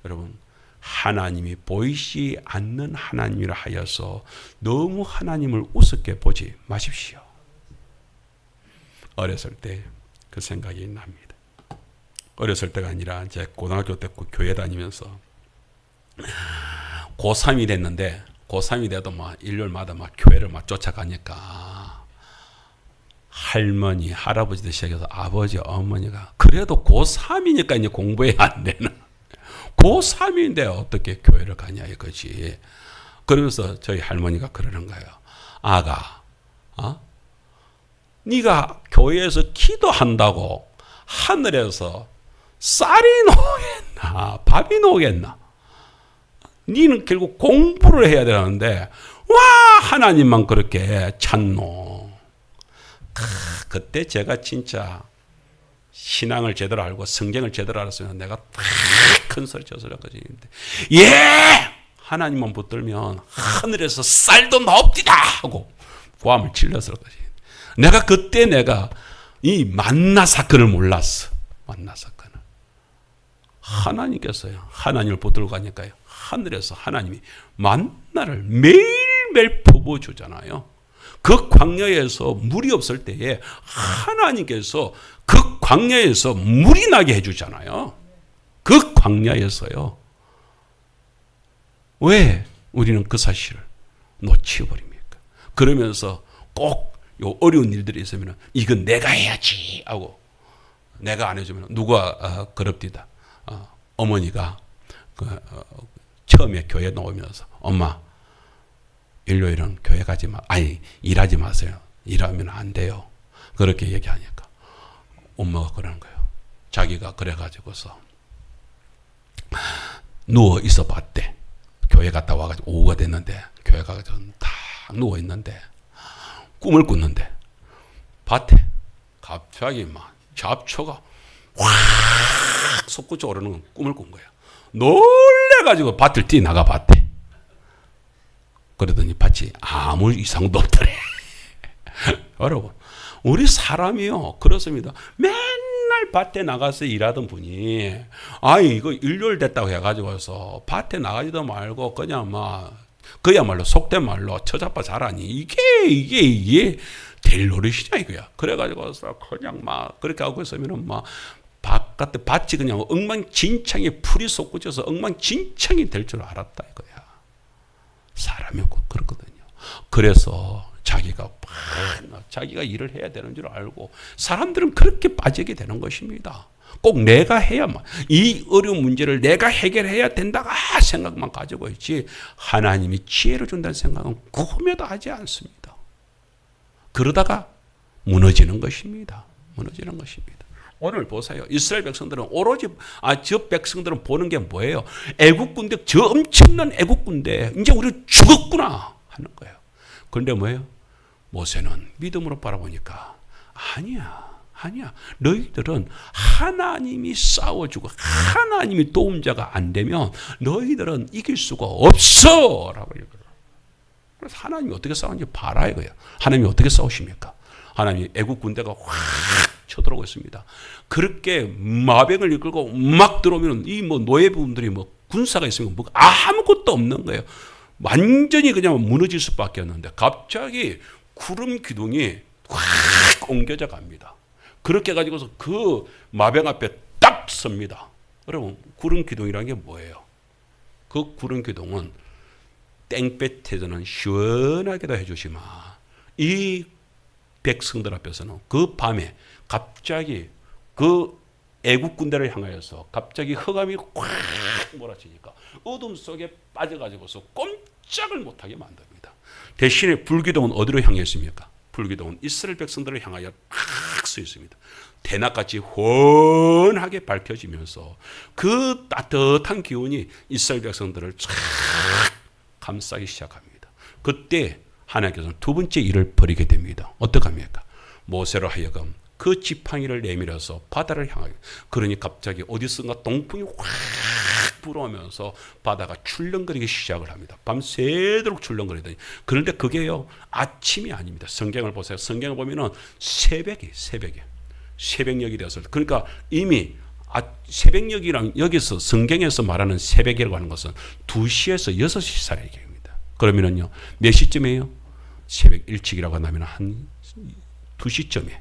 여러분 하나님이 보이지 않는 하나님이라 하여서 너무 하나님을 우습게 보지 마십시오. 어렸을 때 그 생각이 납니다. 어렸을 때가 아니라 이제 고등학교 때 교회 다니면서 고3이 됐는데 고3이 돼도 막 일요일마다 막 교회를 막 쫓아가니까 할머니, 할아버지들 시작해서 아버지, 어머니가 그래도 고3이니까 이제 공부해야 안 되나? 고3인데 어떻게 교회를 가냐 이거지. 그러면서 저희 할머니가 그러는 거예요. 아가, 네가 교회에서 기도한다고 하늘에서 쌀이 나오겠나? 밥이 나오겠나? 네는 결국 공부를 해야 되는데 와 하나님만 그렇게 찾노. 그때 제가 진짜 신앙을 제대로 알고 성경을 제대로 알았으면 내가 큰 소리 쳐서 그랬거든요. 예! 하나님만 붙들면 하늘에서 쌀도 나옵디다! 하고 고함을 질렀을 거지. 내가 그때 이 만나 사건을 몰랐어. 만나 사건을. 하나님께서요. 하나님을 붙들고 가니까요. 하늘에서 하나님이 만나를 매일매일 퍼부어주잖아요. 그 광야에서 물이 없을 때에 하나님께서 그 광야에서 물이 나게 해주잖아요. 그 광야에서요. 왜 우리는 그 사실을 놓치버립니까? 그러면서 꼭 요 어려운 일들이 있으면 이건 내가 해야지 하고 내가 안 해주면 누가 그럽디다. 어머니가 처음에 교회 나오면서 엄마 일요일은 교회 가지 마. 아니 일하지 마세요. 일하면 안 돼요. 그렇게 얘기하니까 엄마가 그러는 거예요. 자기가 그래가지고서 누워 있어 봤대. 교회 갔다 와가지고 오후가 됐는데 교회 가가지고 딱 누워 있는데 꿈을 꿨는데 밭에 갑자기 막 잡초가 확 솟구쳐 오르는 꿈을 꾼 거야. 놀래가지고 밭을 뛰어나가 봤대. 그러더니 밭이 아무 이상도 없더래. 여러분, 우리 사람이요 그렇습니다. 맨날 밭에 나가서 일하던 분이 이거 일요일 됐다고 해가지고서 밭에 나가지도 말고 그냥 막 그야말로 속된 말로 처자빠 잘하니 이게 될 노릇이냐 이거야. 그래가지고서 그냥 막 그렇게 하고 있으면은 막 바깥에 밭이 그냥 엉망진창에 풀이 솟구쳐서 엉망진창이 될 줄 알았다 이거야. 사람이 그렇거든요. 그래서 자기가 일을 해야 되는 줄 알고 사람들은 그렇게 빠지게 되는 것입니다. 꼭 내가 해야만 이 어려운 문제를 내가 해결해야 된다가 생각만 가지고 있지 하나님이 지혜를 준다는 생각은 꿈에도 하지 않습니다. 그러다가 무너지는 것입니다. 무너지는 것입니다. 오늘 보세요. 이스라엘 백성들은 오로지 저 백성들은 보는 게 뭐예요? 애국 군대, 저 엄청난 애국 군대 이제 우리 죽었구나 하는 거예요. 그런데 뭐예요? 모세는 믿음으로 바라보니까 아니야. 너희들은 하나님이 싸워주고 하나님이 도움자가 안 되면 너희들은 이길 수가 없어 라고 얘기해요. 그래서 하나님이 어떻게 싸우는지 봐라 이거예요. 하나님이 어떻게 싸우십니까? 하나님이 애국 군대가 확 쳐들어오고 있습니다. 그렇게 마병을 이끌고 막 들어오면 이 노예부분들이 군사가 있으면 아무것도 없는 거예요. 완전히 그냥 무너질 수밖에 없는데 갑자기 구름 기둥이 확 옮겨져 갑니다. 그렇게 해가지고서 그 마병 앞에 딱 섭니다. 여러분 구름 기둥이라는 게 뭐예요? 그 구름 기둥은 땡볕에서는 시원하게도 해주지만 이 백성들 앞에서는 그 밤에 갑자기 그 애국 군대를 향하여서 갑자기 흑암이 확 몰아치니까 어둠 속에 빠져가지고서 꼼짝을 못하게 만듭니다. 대신에 불기둥은 어디로 향했습니까? 불기둥은 이스라엘 백성들을 향하여 탁 서 있습니다. 대낮같이 훤하게 밝혀지면서 그 따뜻한 기운이 이스라엘 백성들을 쫙 감싸기 시작합니다. 그때 하나님께서는 두 번째 일을 벌이게 됩니다. 어떡합니까? 모세로 하여금 그 지팡이를 내밀어서 바다를 향하게. 그러니 갑자기 어디선가 동풍이 확 불어오면서 바다가 출렁거리기 시작을 합니다. 밤새도록 출렁거리더니. 그런데 그게요 아침이 아닙니다. 성경을 보세요. 성경을 보면은 새벽에 새벽녘이 되었을 때. 그러니까 이미 새벽녘이랑 여기서 성경에서 말하는 새벽이라고 하는 것은 2시에서 6시 사이의 얘기입니다. 그러면은요 몇 시쯤이에요? 새벽 일찍이라고 한다면 한 2시쯤에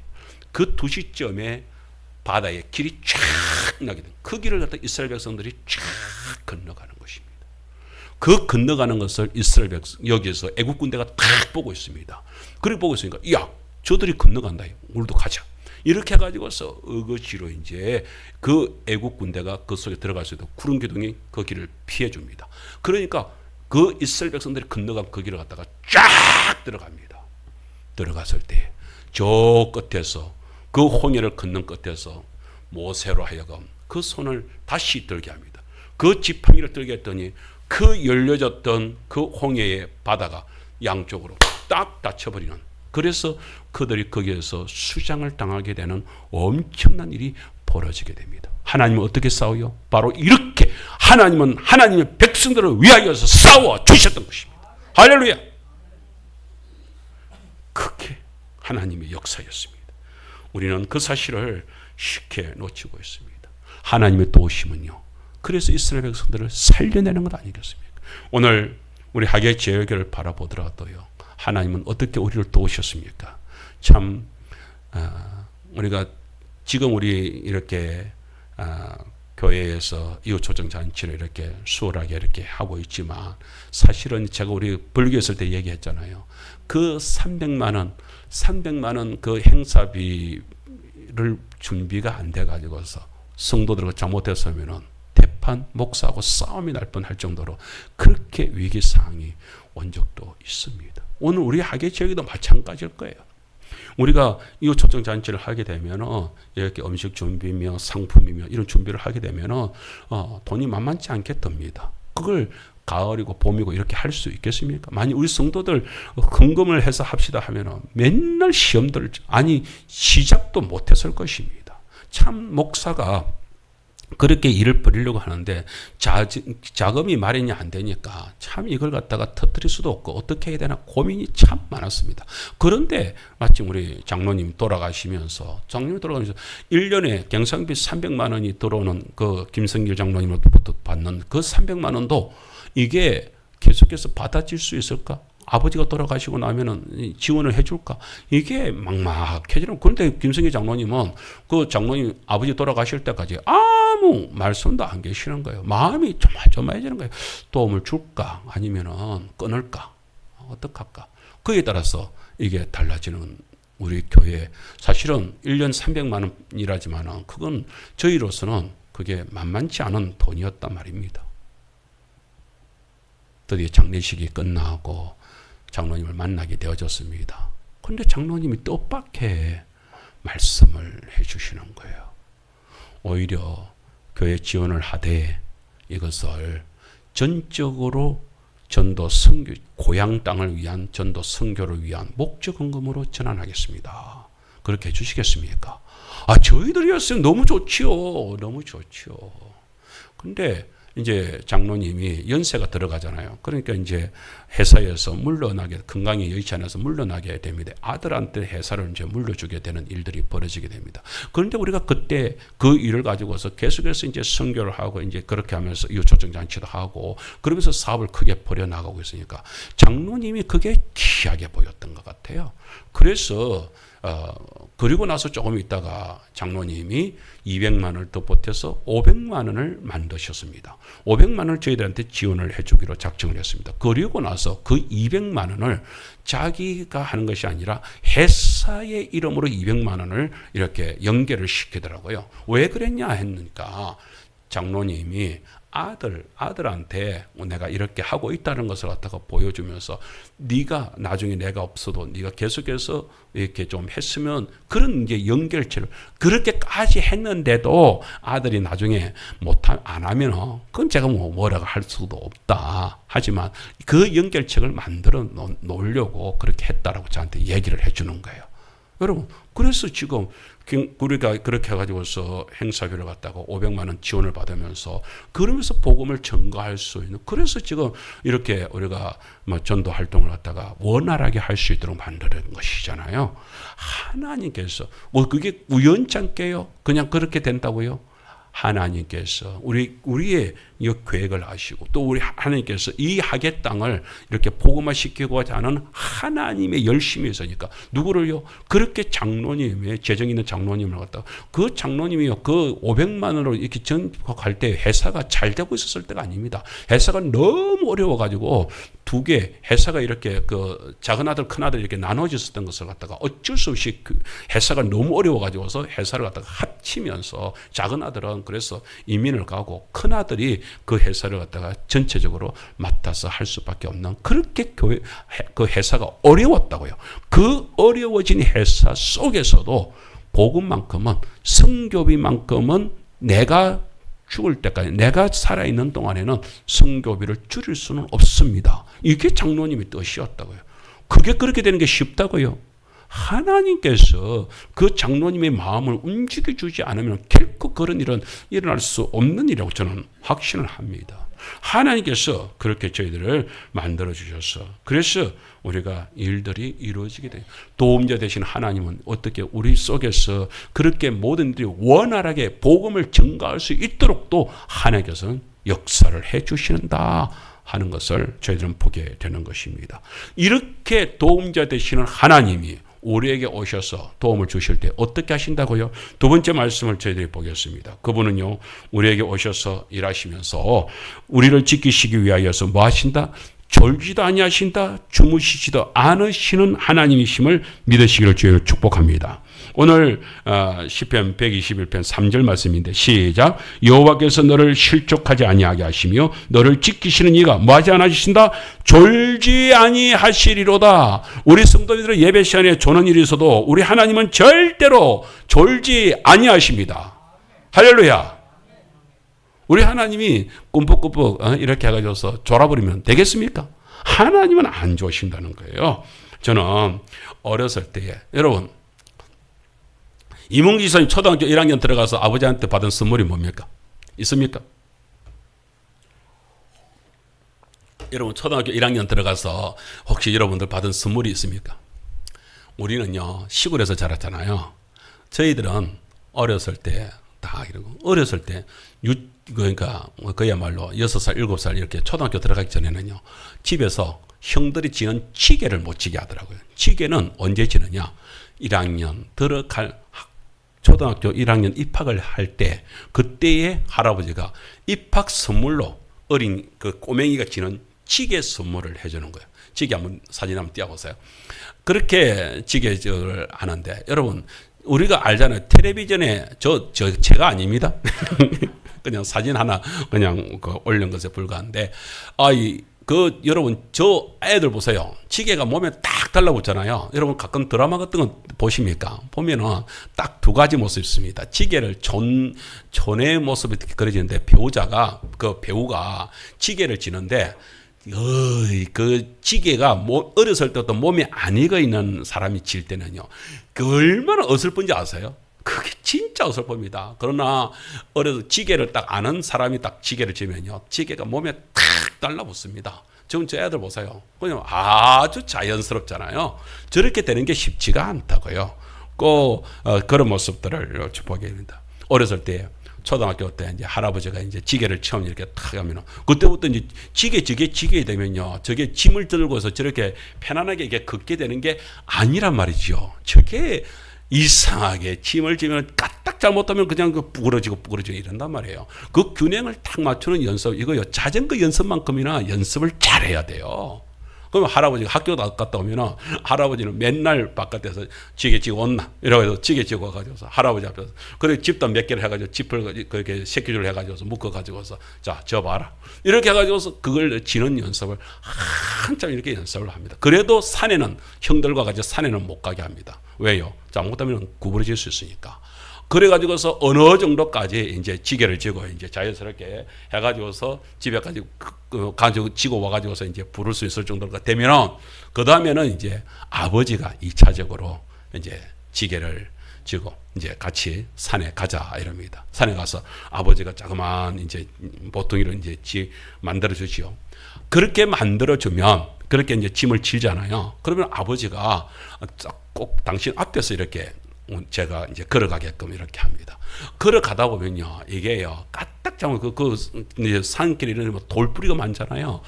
그 2시쯤에 바다에 길이 쫙 나게 된 그 길을 갖다 이스라엘 백성들이 쫙 건너가는 것입니다. 그 건너가는 것을 이스라엘 백성 여기에서 애국 군대가 딱 보고 있습니다. 그렇게 보고 있으니까 야 저들이 건너간다. 우리도 가자. 이렇게 해가지고서 어거지로 이제 그 애국 군대가 그 속에 들어갈 수 있도록 구름 기둥이 그 길을 피해 줍니다. 그러니까 그 이스라엘 백성들이 건너간 그 길을 갖다가 쫙 들어갑니다. 들어갔을 때 저 끝에서 그 홍해를 건넌 끝에서 모세로 하여금 그 손을 다시 들게 합니다. 그 지팡이를 들게 했더니 그 열려졌던 그 홍해의 바다가 양쪽으로 딱 닫혀버리는, 그래서 그들이 거기에서 수장을 당하게 되는 엄청난 일이 벌어지게 됩니다. 하나님은 어떻게 싸워요? 바로 이렇게 하나님은 하나님의 백성들을 위하여서 싸워 주셨던 것입니다. 할렐루야. 그게 하나님의 역사였습니다. 우리는 그 사실을 쉽게 놓치고 있습니다. 하나님의 도우심은요, 그래서 이스라엘 백성들을 살려내는 것 아니겠습니까? 오늘 우리 하계 제일교회를 바라보더라도요, 하나님은 어떻게 우리를 도우셨습니까? 참 우리가 지금 우리 이렇게 교회에서 이웃초청 잔치를 이렇게 수월하게 이렇게 하고 있지만, 사실은 제가 우리 불교 있을 때 얘기했잖아요. 그 300만 원 그 행사비를 준비가 안 돼 가지고서 성도들과 잘못했으면은 한복판 목사하고 싸움이 날 뻔할 정도로 그렇게 위기 상황이 온 적도 있습니다. 오늘 우리 학예 지역에도 마찬가지일 거예요. 우리가 이 초청잔치를 하게 되면 이렇게 음식 준비며 상품이며 이런 준비를 하게 되면 돈이 만만치 않게 듭니다. 그걸 가을이고 봄이고 이렇게 할 수 있겠습니까? 만약 우리 성도들 헌금을 해서 합시다 하면 맨날 시험들 시작도 못했을 것입니다. 참 목사가 그렇게 일을 벌이려고 하는데 자금이 마련이 안 되니까 참 이걸 갖다가 터뜨릴 수도 없고 어떻게 해야 되나 고민이 참 많았습니다. 그런데 마침 우리 장로님 돌아가시면서 1년에 경상비 300만 원이 들어오는 그 김성길 장로님으로부터 받는 그 300만 원도 이게 계속해서 받아질 수 있을까? 아버지가 돌아가시고 나면은 지원을 해줄까? 이게 막막해지는. 그런데 김성기 장로님은 그 장로님 아버지 돌아가실 때까지 아무 말씀도 안 계시는 거예요. 마음이 조마조마해지는 거예요. 도움을 줄까? 아니면은 끊을까? 어떡할까? 그에 따라서 이게 달라지는 우리 교회. 사실은 1년 300만 원이라지만은 그건 저희로서는 그게 만만치 않은 돈이었단 말입니다. 드디어 장례식이 끝나고 장로님을 만나게 되어졌습니다. 그런데 장로님이 뜻밖의 말씀을 해주시는 거예요. 오히려 교회 지원을 하되 이것을 전적으로 전도 선교, 고향 땅을 위한 전도 선교를 위한 목적 헌금으로 전환하겠습니다. 그렇게 해주시겠습니까? 저희들이었으면 너무 좋지요. 너무 좋지요. 근데 이제 장로님이 연세가 들어가잖아요. 그러니까 이제 회사에서 물러나게, 건강이 여의치 않아서 물러나게 됩니다. 아들한테 회사를 이제 물려주게 되는 일들이 벌어지게 됩니다. 그런데 우리가 그때 그 일을 가지고서 계속해서 이제 선교를 하고 이제 그렇게 하면서 이웃초청잔치도 하고 그러면서 사업을 크게 벌여나가고 있으니까 장로님이 그게 귀하게 보였던 것 같아요. 그래서 그리고 나서 조금 있다가 장로님이 200만 원을 더 보태서 500만 원을 만드셨습니다. 500만 원을 저희들한테 지원을 해주기로 작정을 했습니다. 그리고 나서 그 200만 원을 자기가 하는 것이 아니라 회사의 이름으로 200만 원을 이렇게 연결을 시키더라고요. 왜 그랬냐 했으니까 장로님이 아들한테 내가 이렇게 하고 있다는 것을 갖다가 보여주면서 네가 나중에 내가 없어도 네가 계속해서 이렇게 좀 했으면 그런 이제 연결체를 그렇게까지 했는데도 아들이 나중에 안 하면 그건 제가 뭐라고 할 수도 없다. 하지만 그 연결책을 만들어 놓으려고 그렇게 했다라고 저한테 얘기를 해주는 거예요. 여러분, 그래서 지금 우리가 그렇게 해가지고서 행사비를 갖다가 500만 원 지원을 받으면서 그러면서 복음을 전가할 수 있는, 그래서 지금 이렇게 우리가 전도 활동을 갖다가 원활하게 할 수 있도록 만드는 것이잖아요. 하나님께서 그게 우연찮게요? 그냥 그렇게 된다고요? 하나님께서 우리의 이 계획을 아시고 또 우리 하나님께서 이 학예 땅을 이렇게 복음화시키고자 하는 하나님의 열심이 있으니까 누구를요? 그렇게 장로님의 재정 있는 장로님을 갖다가 그 장로님이요 그 500만 원으로 이렇게 전국할 때 회사가 잘 되고 있었을 때가 아닙니다. 회사가 너무 어려워가지고 두 개 회사가 이렇게 그 작은 아들 큰 아들 이렇게 나눠졌었던 것을 갖다가 어쩔 수 없이 그 회사가 너무 어려워가지고서 회사를 갖다가 합치면서 작은 아들은 그래서 이민을 가고 큰 아들이 그 회사를 갖다가 전체적으로 맡아서 할 수밖에 없는, 그렇게 그 회사가 어려웠다고요. 그 어려워진 회사 속에서도 복음만큼은 성교비만큼은 내가 죽을 때까지 내가 살아있는 동안에는 성교비를 줄일 수는 없습니다. 이게 장로님의 뜻이었다고요. 그게 그렇게 되는 게 쉽다고요. 하나님께서 그 장로님의 마음을 움직여주지 않으면 결코 그런 일은 일어날 수 없는 일이라고 저는 확신을 합니다. 하나님께서 그렇게 저희들을 만들어주셔서 그래서 우리가 일들이 이루어지게 돼요. 도움자 되신 하나님은 어떻게 우리 속에서 그렇게 모든 일이 원활하게 복음을 전가할 수 있도록 또 하나님께서는 역사를 해 주신다 하는 것을 저희들은 보게 되는 것입니다. 이렇게 도움자 되시는 하나님이 우리에게 오셔서 도움을 주실 때 어떻게 하신다고요? 두 번째 말씀을 저희들이 보겠습니다. 그분은요, 우리에게 오셔서 일하시면서 우리를 지키시기 위하여서 뭐 하신다? 졸지도 아니하신다, 주무시지도 않으시는 하나님이심을 믿으시기를 주여 축복합니다. 오늘 시편 121편 3절 말씀인데 시작. 여호와께서 너를 실족하지 아니하게 하시며 너를 지키시는 이가 뭐하지 않으신다? 졸지 아니하시리로다. 우리 성도님들의 예배 시간에 조는 일이 있어도 우리 하나님은 절대로 졸지 아니하십니다. 할렐루야. 우리 하나님이 꿈뻑꿈뻑 이렇게 해가지고서 졸아버리면 되겠습니까? 하나님은 안 좋으신다는 거예요. 저는 어렸을 때에 여러분 이문기 지사님 초등학교 1학년 들어가서 아버지한테 받은 선물이 뭡니까? 있습니까? 여러분 초등학교 1학년 들어가서 혹시 여러분들 받은 선물이 있습니까? 우리는요 시골에서 자랐잖아요. 저희들은 어렸을 때 다 이러고 어렸을 때 그러니까 그야말로 6살 7살 이렇게 초등학교 들어가기 전에는요 집에서 형들이 지는 지게를 못 지게 하더라고요. 지게는 언제 지느냐? 1학년 들어갈 초등학교 1학년 입학을 할 때 그때의 할아버지가 입학 선물로 어린 그 꼬맹이가 지는 지게 선물을 해주는 거예요. 지게 한번 사진 한번 띄워보세요. 그렇게 지게를 하는데 여러분 우리가 알잖아요. 텔레비전에 제가 아닙니다. 그냥 사진 하나 그냥 올린 것에 불과한데 여러분 저 애들 보세요. 지게가 몸에 딱 달라붙잖아요. 여러분 가끔 드라마 같은 거 보십니까? 보면은 딱 두 가지 모습이 있습니다. 지게를 촌의 모습이 그려지는데 배우가 지게를 지는데 그 지게가 어렸을 때부터 몸에 안 익어 있는 사람이 질 때는요. 그 얼마나 어설픈지 아세요? 그게 진짜 어설픕니다. 그러나 어려서 지게를 딱 아는 사람이 딱 지게를 지면요. 지게가 몸에 탁 달라붙습니다. 지금 저 애들 보세요. 그냥 아주 자연스럽잖아요. 저렇게 되는 게 쉽지가 않다고요. 꼭 그런 모습들을 보게 됩니다. 어렸을 때 초등학교 때 이제 할아버지가 이제 지게를 처음 이렇게 탁 하면은 그때부터 이제 지게 되면요. 저게 짐을 들고서 저렇게 편안하게 이게 걷게 되는 게 아니란 말이죠. 저게 이상하게 짐을 지면 까딱 잘못하면 그냥 부그러지고 이런단 말이에요. 그 균형을 딱 맞추는 연습, 이거요. 자전거 연습만큼이나 연습을 잘해야 돼요. 그러면 할아버지가 학교 갔다 오면은 할아버지는 맨날 바깥에서 지게 지고 온나 이러고 해서 지게 지고 와가지고서 할아버지 앞에서 그리고 집도 몇 개를 해가지고 집을 그렇게 새끼줄 해가지고서 묶어가지고서 자 저 봐라 이렇게 해가지고서 그걸 지는 연습을 한참 이렇게 연습을 합니다. 그래도 산에는 형들과 같이 산에는 못 가게 합니다. 왜요? 잘못하면 구부러질 수 있으니까. 그래가지고서 어느 정도까지 이제 지게를 지고 이제 자연스럽게 해가지고서 집에까지 가지고 지고 와가지고서 이제 부를 수 있을 정도가 되면은 그 다음에는 이제 아버지가 2차적으로 이제 지게를 지고 이제 같이 산에 가자 이럽니다. 산에 가서 아버지가 자그마한 이제 보통이로 이제 만들어 주지요. 그렇게 만들어 주면 그렇게 이제 짐을 지잖아요. 그러면 아버지가 꼭 당신 앞에서 이렇게 제가 이제 걸어가게끔 이렇게 합니다. 걸어가다 보면요, 이게요, 까딱 잡으면 이제 산길에는 돌뿌리가 많잖아요.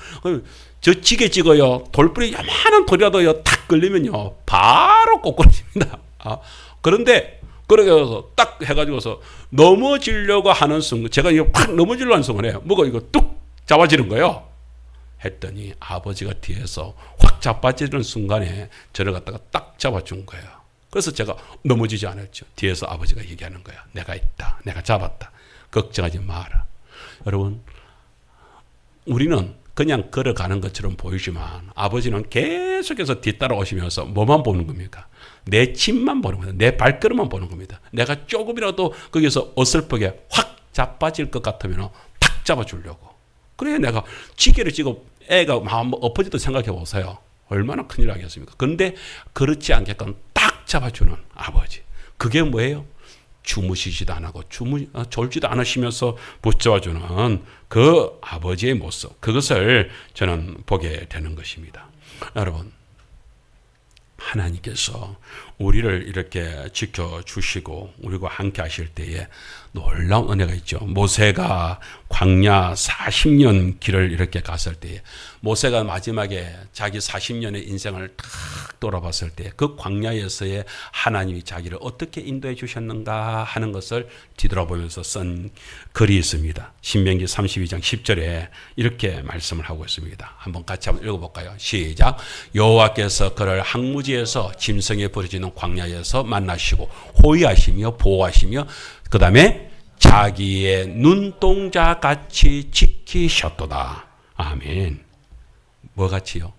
저 지게 찍어요. 돌뿌리 요만한 돌이라도요, 탁 걸리면요, 바로 꼬꾸라집니다. 그런데, 그래서 딱 해가지고서 넘어지려고 하는 순간, 제가 이거 팍 넘어지려고 하는 순간에, 뭐가 이거 뚝 잡아지는 거예요. 했더니 아버지가 뒤에서 확 잡아지는 순간에 저를 갖다가 딱 잡아준 거예요. 그래서 제가 넘어지지 않았죠. 뒤에서 아버지가 얘기하는 거야. 내가 있다. 내가 잡았다. 걱정하지 마라. 여러분, 우리는 그냥 걸어가는 것처럼 보이지만 아버지는 계속해서 뒤따라오시면서 뭐만 보는 겁니까? 내 침만 보는 겁니다. 내 발걸음만 보는 겁니다. 내가 조금이라도 거기서 어설프게 확 자빠질 것 같으면 탁 잡아주려고. 그래야 내가 지게를 지고 애가 한번 엎어지도 생각해 보세요. 얼마나 큰일 나겠습니까? 그런데 그렇지 않게끔 딱 잡아주는 아버지. 그게 뭐예요? 주무시지도 안 하고 졸지도 않으시면서 붙잡아주는 그 아버지의 모습. 그것을 저는 보게 되는 것입니다. 여러분, 하나님께서 우리를 이렇게 지켜주시고 우리와 함께 하실 때에 놀라운 은혜가 있죠. 모세가 광야 40년 길을 이렇게 갔을 때에 모세가 마지막에 자기 40년의 인생을 탁 돌아봤을 때 그 광야에서의 하나님이 자기를 어떻게 인도해 주셨는가 하는 것을 뒤돌아보면서 쓴 글이 있습니다. 신명기 32장 10절에 이렇게 말씀을 하고 있습니다. 한번 같이 한번 읽어볼까요? 시작. 여호와께서 그를 항무지에서 짐승에 부러지는 광야에서 만나시고 호위하시며 보호하시며 그 다음에 자기의 눈동자 같이 지키셨도다. 아멘. 뭐 같이요?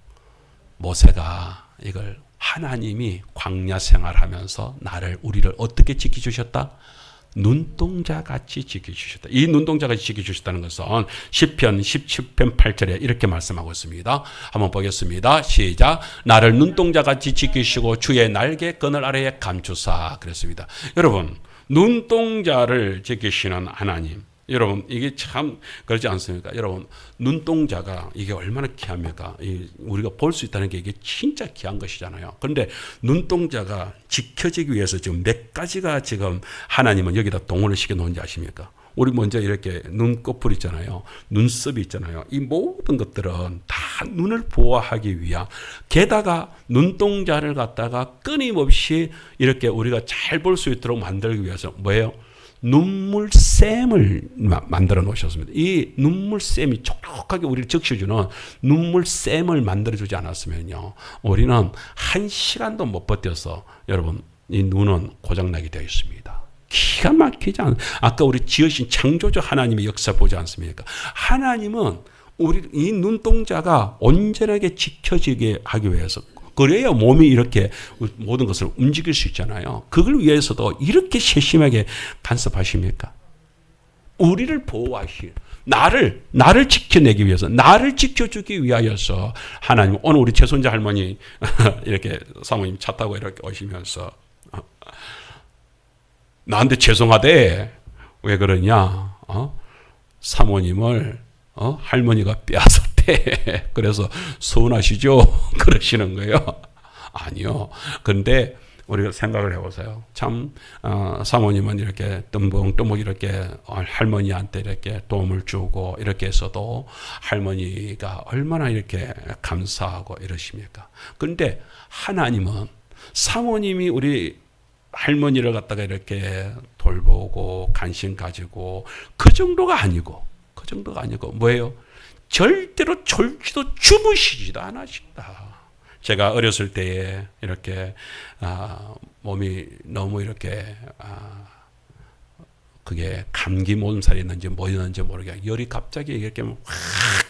모세가 이걸 하나님이 광야 생활하면서 우리를 어떻게 지켜주셨다? 눈동자 같이 지켜주셨다. 이 눈동자 같이 지켜주셨다는 것은 시편 17편 8절에 이렇게 말씀하고 있습니다. 한번 보겠습니다. 시작. 나를 눈동자 같이 지키시고 주의 날개 그늘 아래에 감추사. 그랬습니다. 여러분, 눈동자를 지키시는 하나님. 여러분, 이게 참 그렇지 않습니까? 여러분, 눈동자가 이게 얼마나 귀합니까? 우리가 볼 수 있다는 게 이게 진짜 귀한 것이잖아요. 그런데 눈동자가 지켜지기 위해서 지금 몇 가지가 지금 하나님은 여기다 동원을 시켜 놓은지 아십니까? 우리 먼저 이렇게 눈꺼풀 있잖아요. 눈썹이 있잖아요. 이 모든 것들은 다 눈을 보호하기 위한, 게다가 눈동자를 갖다가 끊임없이 이렇게 우리가 잘 볼 수 있도록 만들기 위해서 뭐예요? 눈물샘을 만들어 놓으셨습니다. 이 눈물샘이 촉촉하게 우리를 적셔주는 눈물샘을 만들어주지 않았으면요, 우리는 한 시간도 못 버텨서 여러분 이 눈은 고장나게 되어 있습니다. 기가 막히지 않아요. 아까 우리 지으신 창조주 하나님의 역사 보지 않습니까? 하나님은 우리 이 눈동자가 온전하게 지켜지게 하기 위해서, 그래야 몸이 이렇게 모든 것을 움직일 수 있잖아요. 그걸 위해서도 이렇게 세심하게 간섭하십니까? 우리를 보호하시, 나를 지켜내기 위해서, 나를 지켜주기 위하여서 하나님, 오늘 우리 최손자 할머니 이렇게 사모님 차 타고 이렇게 오시면서 나한테 죄송하대. 왜 그러냐? 사모님을 할머니가 빼앗았대. 그래서 서운하시죠? 그러시는 거예요. 아니요. 그런데 우리가 생각을 해보세요. 참 사모님은 이렇게 뜸벙뜸벙 이렇게 할머니한테 이렇게 도움을 주고 이렇게 해서도 할머니가 얼마나 이렇게 감사하고 이러십니까? 그런데 하나님은 사모님이 우리 할머니를 갖다가 이렇게 돌보고 관심 가지고 그 정도가 아니고 뭐예요? 절대로 졸지도 주무시지도 않으신다. 제가 어렸을 때에 이렇게 몸이 너무 이렇게 그게 감기 몸살이었는지 뭐였는지 모르게 열이 갑자기 이렇게 확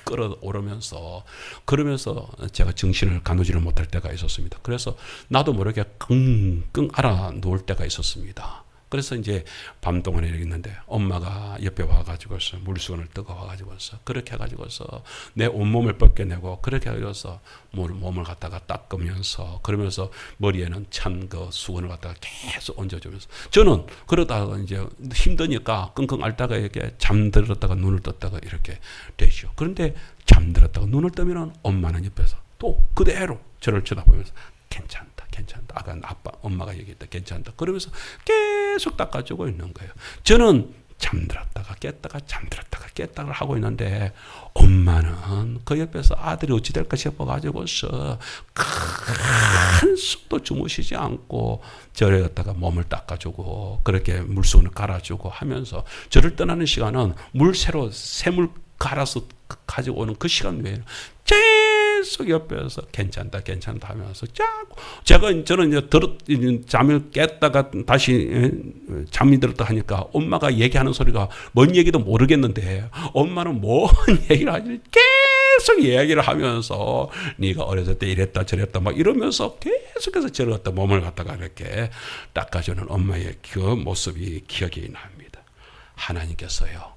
끌어오르면서, 그러면서 제가 정신을 가누지를 못할 때가 있었습니다. 그래서 나도 모르게 끙끙 앓아 누울 때가 있었습니다. 그래서 이제 밤 동안에 있는데 엄마가 옆에 와가지고서 물수건을 뜨고 와가지고서 그렇게 해가지고서 내 온몸을 벗겨내고 그렇게 해가지고서 몸을 갖다가 닦으면서, 그러면서 머리에는 찬 그 수건을 갖다가 계속 얹어주면서, 저는 그러다가 이제 힘드니까 끙끙 앓다가 이렇게 잠들었다가 눈을 떴다가 이렇게 되죠. 그런데 잠들었다가 눈을 뜨면은 엄마는 옆에서 또 그대로 저를 쳐다보면서 괜찮다. 아까 엄마가 얘기했다. 괜찮다. 그러면서 계속 닦아주고 있는 거예요. 저는 잠들었다가 깼다가 잠들었다가 깼다가 하고 있는데 엄마는 그 옆에서 아들이 어찌 될까 싶어가지고서 큰 숨도 주무시지 않고 저를 갖다가 몸을 닦아주고 그렇게 물수건을 갈아주고 하면서, 저를 떠나는 시간은 새물 갈아서 가지고 오는 그 시간 외에는 계속 옆에서 괜찮다 하면서 저는 이제 잠을 깼다가 다시 잠이 들었다 하니까 엄마가 얘기하는 소리가 뭔 얘기도 모르겠는데 엄마는 뭔 얘기를 하지 계속 이야기를 하면서 네가 어렸을 때 이랬다 저랬다 막 이러면서 계속해서 저를 갖다 몸을 갖다가 이렇게 닦아주는 엄마의 그 모습이 기억이 납니다. 하나님께서요,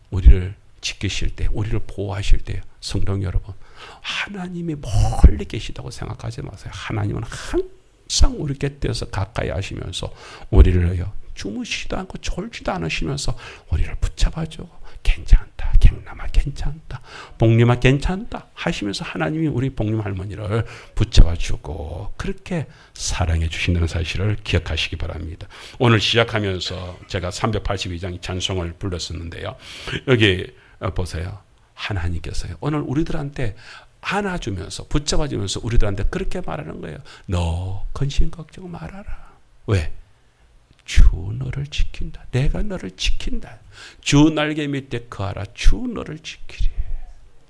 우리를 지키실 때, 우리를 보호하실 때, 성도 여러분, 하나님이 멀리 계시다고 생각하지 마세요. 하나님은 항상 우리 곁에서 가까이 하시면서 우리를요, 주무시지도 않고 졸지도 않으시면서 우리를 붙잡아주고 괜찮다. 갱남아 괜찮다. 복림아 괜찮다. 하시면서 하나님이 우리 복림 할머니를 붙잡아주고 그렇게 사랑해 주신다는 사실을 기억하시기 바랍니다. 오늘 시작하면서 제가 382장 찬송을 불렀었는데요. 여기 보세요. 하나님께서요. 오늘 우리들한테 안아주면서 붙잡아주면서 우리들한테 그렇게 말하는 거예요. 너 근심 걱정 말아라. 왜? 주 너를 지킨다. 내가 너를 지킨다. 주 날개 밑에 거하라. 주 너를 지키리.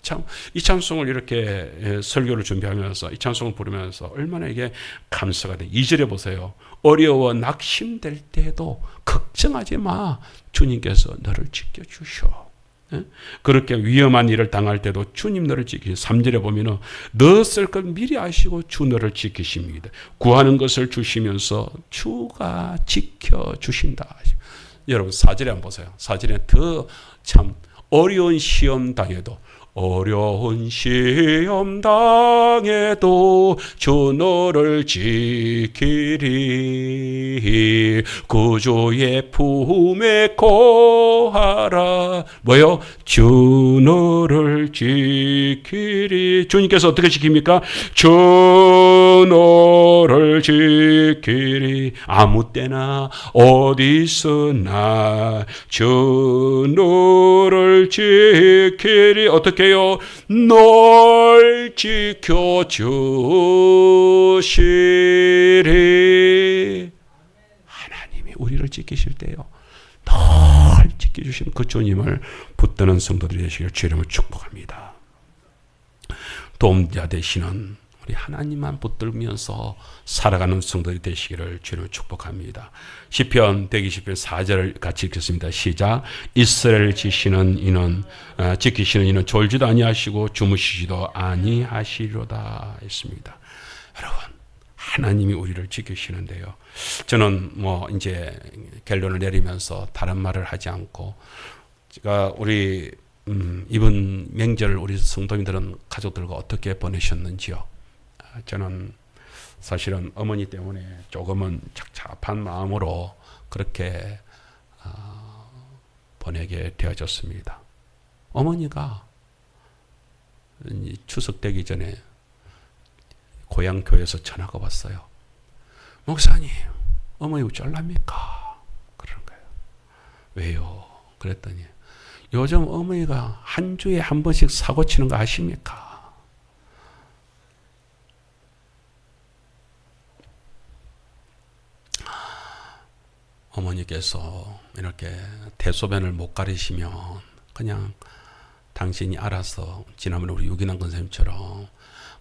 참, 이 찬송을 이렇게 설교를 준비하면서 이 찬송을 부르면서 얼마나 이게 감사가 돼. 2절에 보세요. 어려워 낙심될 때도 걱정하지 마. 주님께서 너를 지켜주셔. 그렇게 위험한 일을 당할 때도 주님 너를 지키시. 3절에 보면은 너 쓸 것 미리 아시고 주 너를 지키십니다. 구하는 것을 주시면서 주가 지켜주신다. 여러분 4절에 한번 보세요. 4절에 더 참 어려운 시험 당해도 어려운 시험 당해도 주 너를 지키리. 구주의 품에 거하라. 뭐요? 주 너를 지키리. 주님께서 어떻게 지킵니까? 주 너를 지키리. 아무 때나 어디서나 주 너를 지키리. 어떻게 널 지켜주시리. 하나님이 우리를 지키실 때요 널 지켜주신 그 주님을 붙드는 성도들이 되시길 주의 이름으로 축복합니다. 도움자 되시는 우리 하나님만 붙들면서 살아가는 성도들이 되시기를 주의 이름으로 축복합니다. 시편 120편 4절을 같이 읽겠습니다. 시작. 이스라엘을 지키시는 이는 졸지도 아니하시고 주무시지도 아니하시리로다 했습니다. 여러분 하나님이 우리를 지키시는데요. 저는 이제 결론을 내리면서 다른 말을 하지 않고 제가 우리 이번 명절을 우리 성도님들은 가족들과 어떻게 보내셨는지요. 저는 사실은 어머니 때문에 조금은 착잡한 마음으로 그렇게 보내게 되어졌습니다. 어머니가 추석 되기 전에 고향 교회에서 전화가 왔어요. 목사님, 어머니 어쩔랍니까? 그러는 거예요. 왜요? 그랬더니 요즘 어머니가 한 주에 한 번씩 사고 치는 거 아십니까? 어머니께서 이렇게 대소변을 못 가리시면 그냥 당신이 알아서 지난번에 우리 유기남 권사님처럼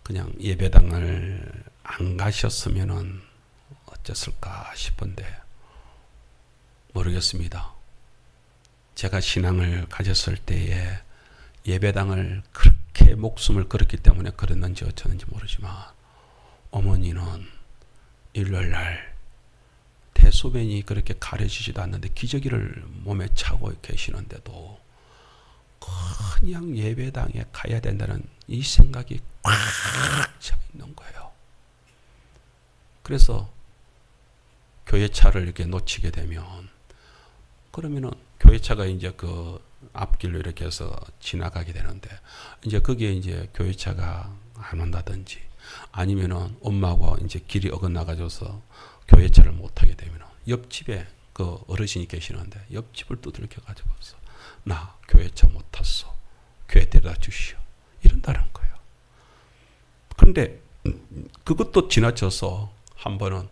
그냥 예배당을 안 가셨으면은 어땠을까 싶은데 모르겠습니다. 제가 신앙을 가졌을 때에 예배당을 그렇게 목숨을 걸었기 때문에 그랬는지 어쩌는지 모르지만 어머니는 일요일날 대소변이 그렇게 가려지지도 않는데 기저귀를 몸에 차고 계시는데도 그냥 예배당에 가야 된다는 이 생각이 꽉 차 있는 거예요. 그래서 교회차를 이렇게 놓치게 되면 그러면은 교회차가 이제 그 앞길로 이렇게 해서 지나가게 되는데 이제 거기에 이제 교회차가 안 온다든지 아니면은 엄마하고 이제 길이 어긋나가져서 교회차를 못 하게 되면 옆집에 그 어르신이 계시는데 옆집을 두들겨 가지고서 나 교회차 못 탔어. 교회 데려다 주시오. 이런다는 거예요. 그런데 그것도 지나쳐서 한 번은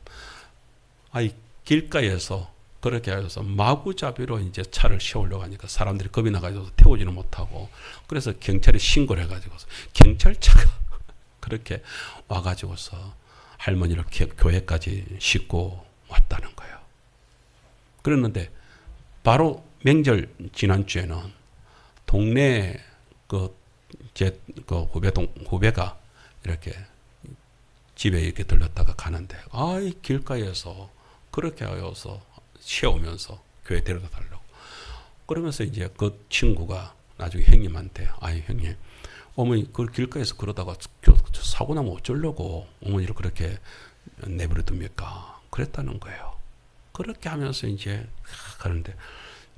길가에서 그렇게 해서 마구잡이로 이제 차를 세우려고 하니까 사람들이 겁이 나가지고 태우지는 못하고 그래서 경찰에 신고를 해가지고서 경찰차가 그렇게 와가지고서 할머니를 교회까지 싣고 왔다는 거예요. 그랬는데 바로 명절 지난주에는 동네 제 후배가 이렇게 집에 이렇게 들렀다가 가는데 이 길가에서 그렇게 하여서 세우면서 교회 데려다 달라고 그러면서 이제 그 친구가 나중에 형님한테 형님 어머니 그 길가에서 그러다가 사고 나면 어쩌려고 어머니를 그렇게 내버려 둡니까? 그랬다는 거예요. 그렇게 하면서 이제 가는데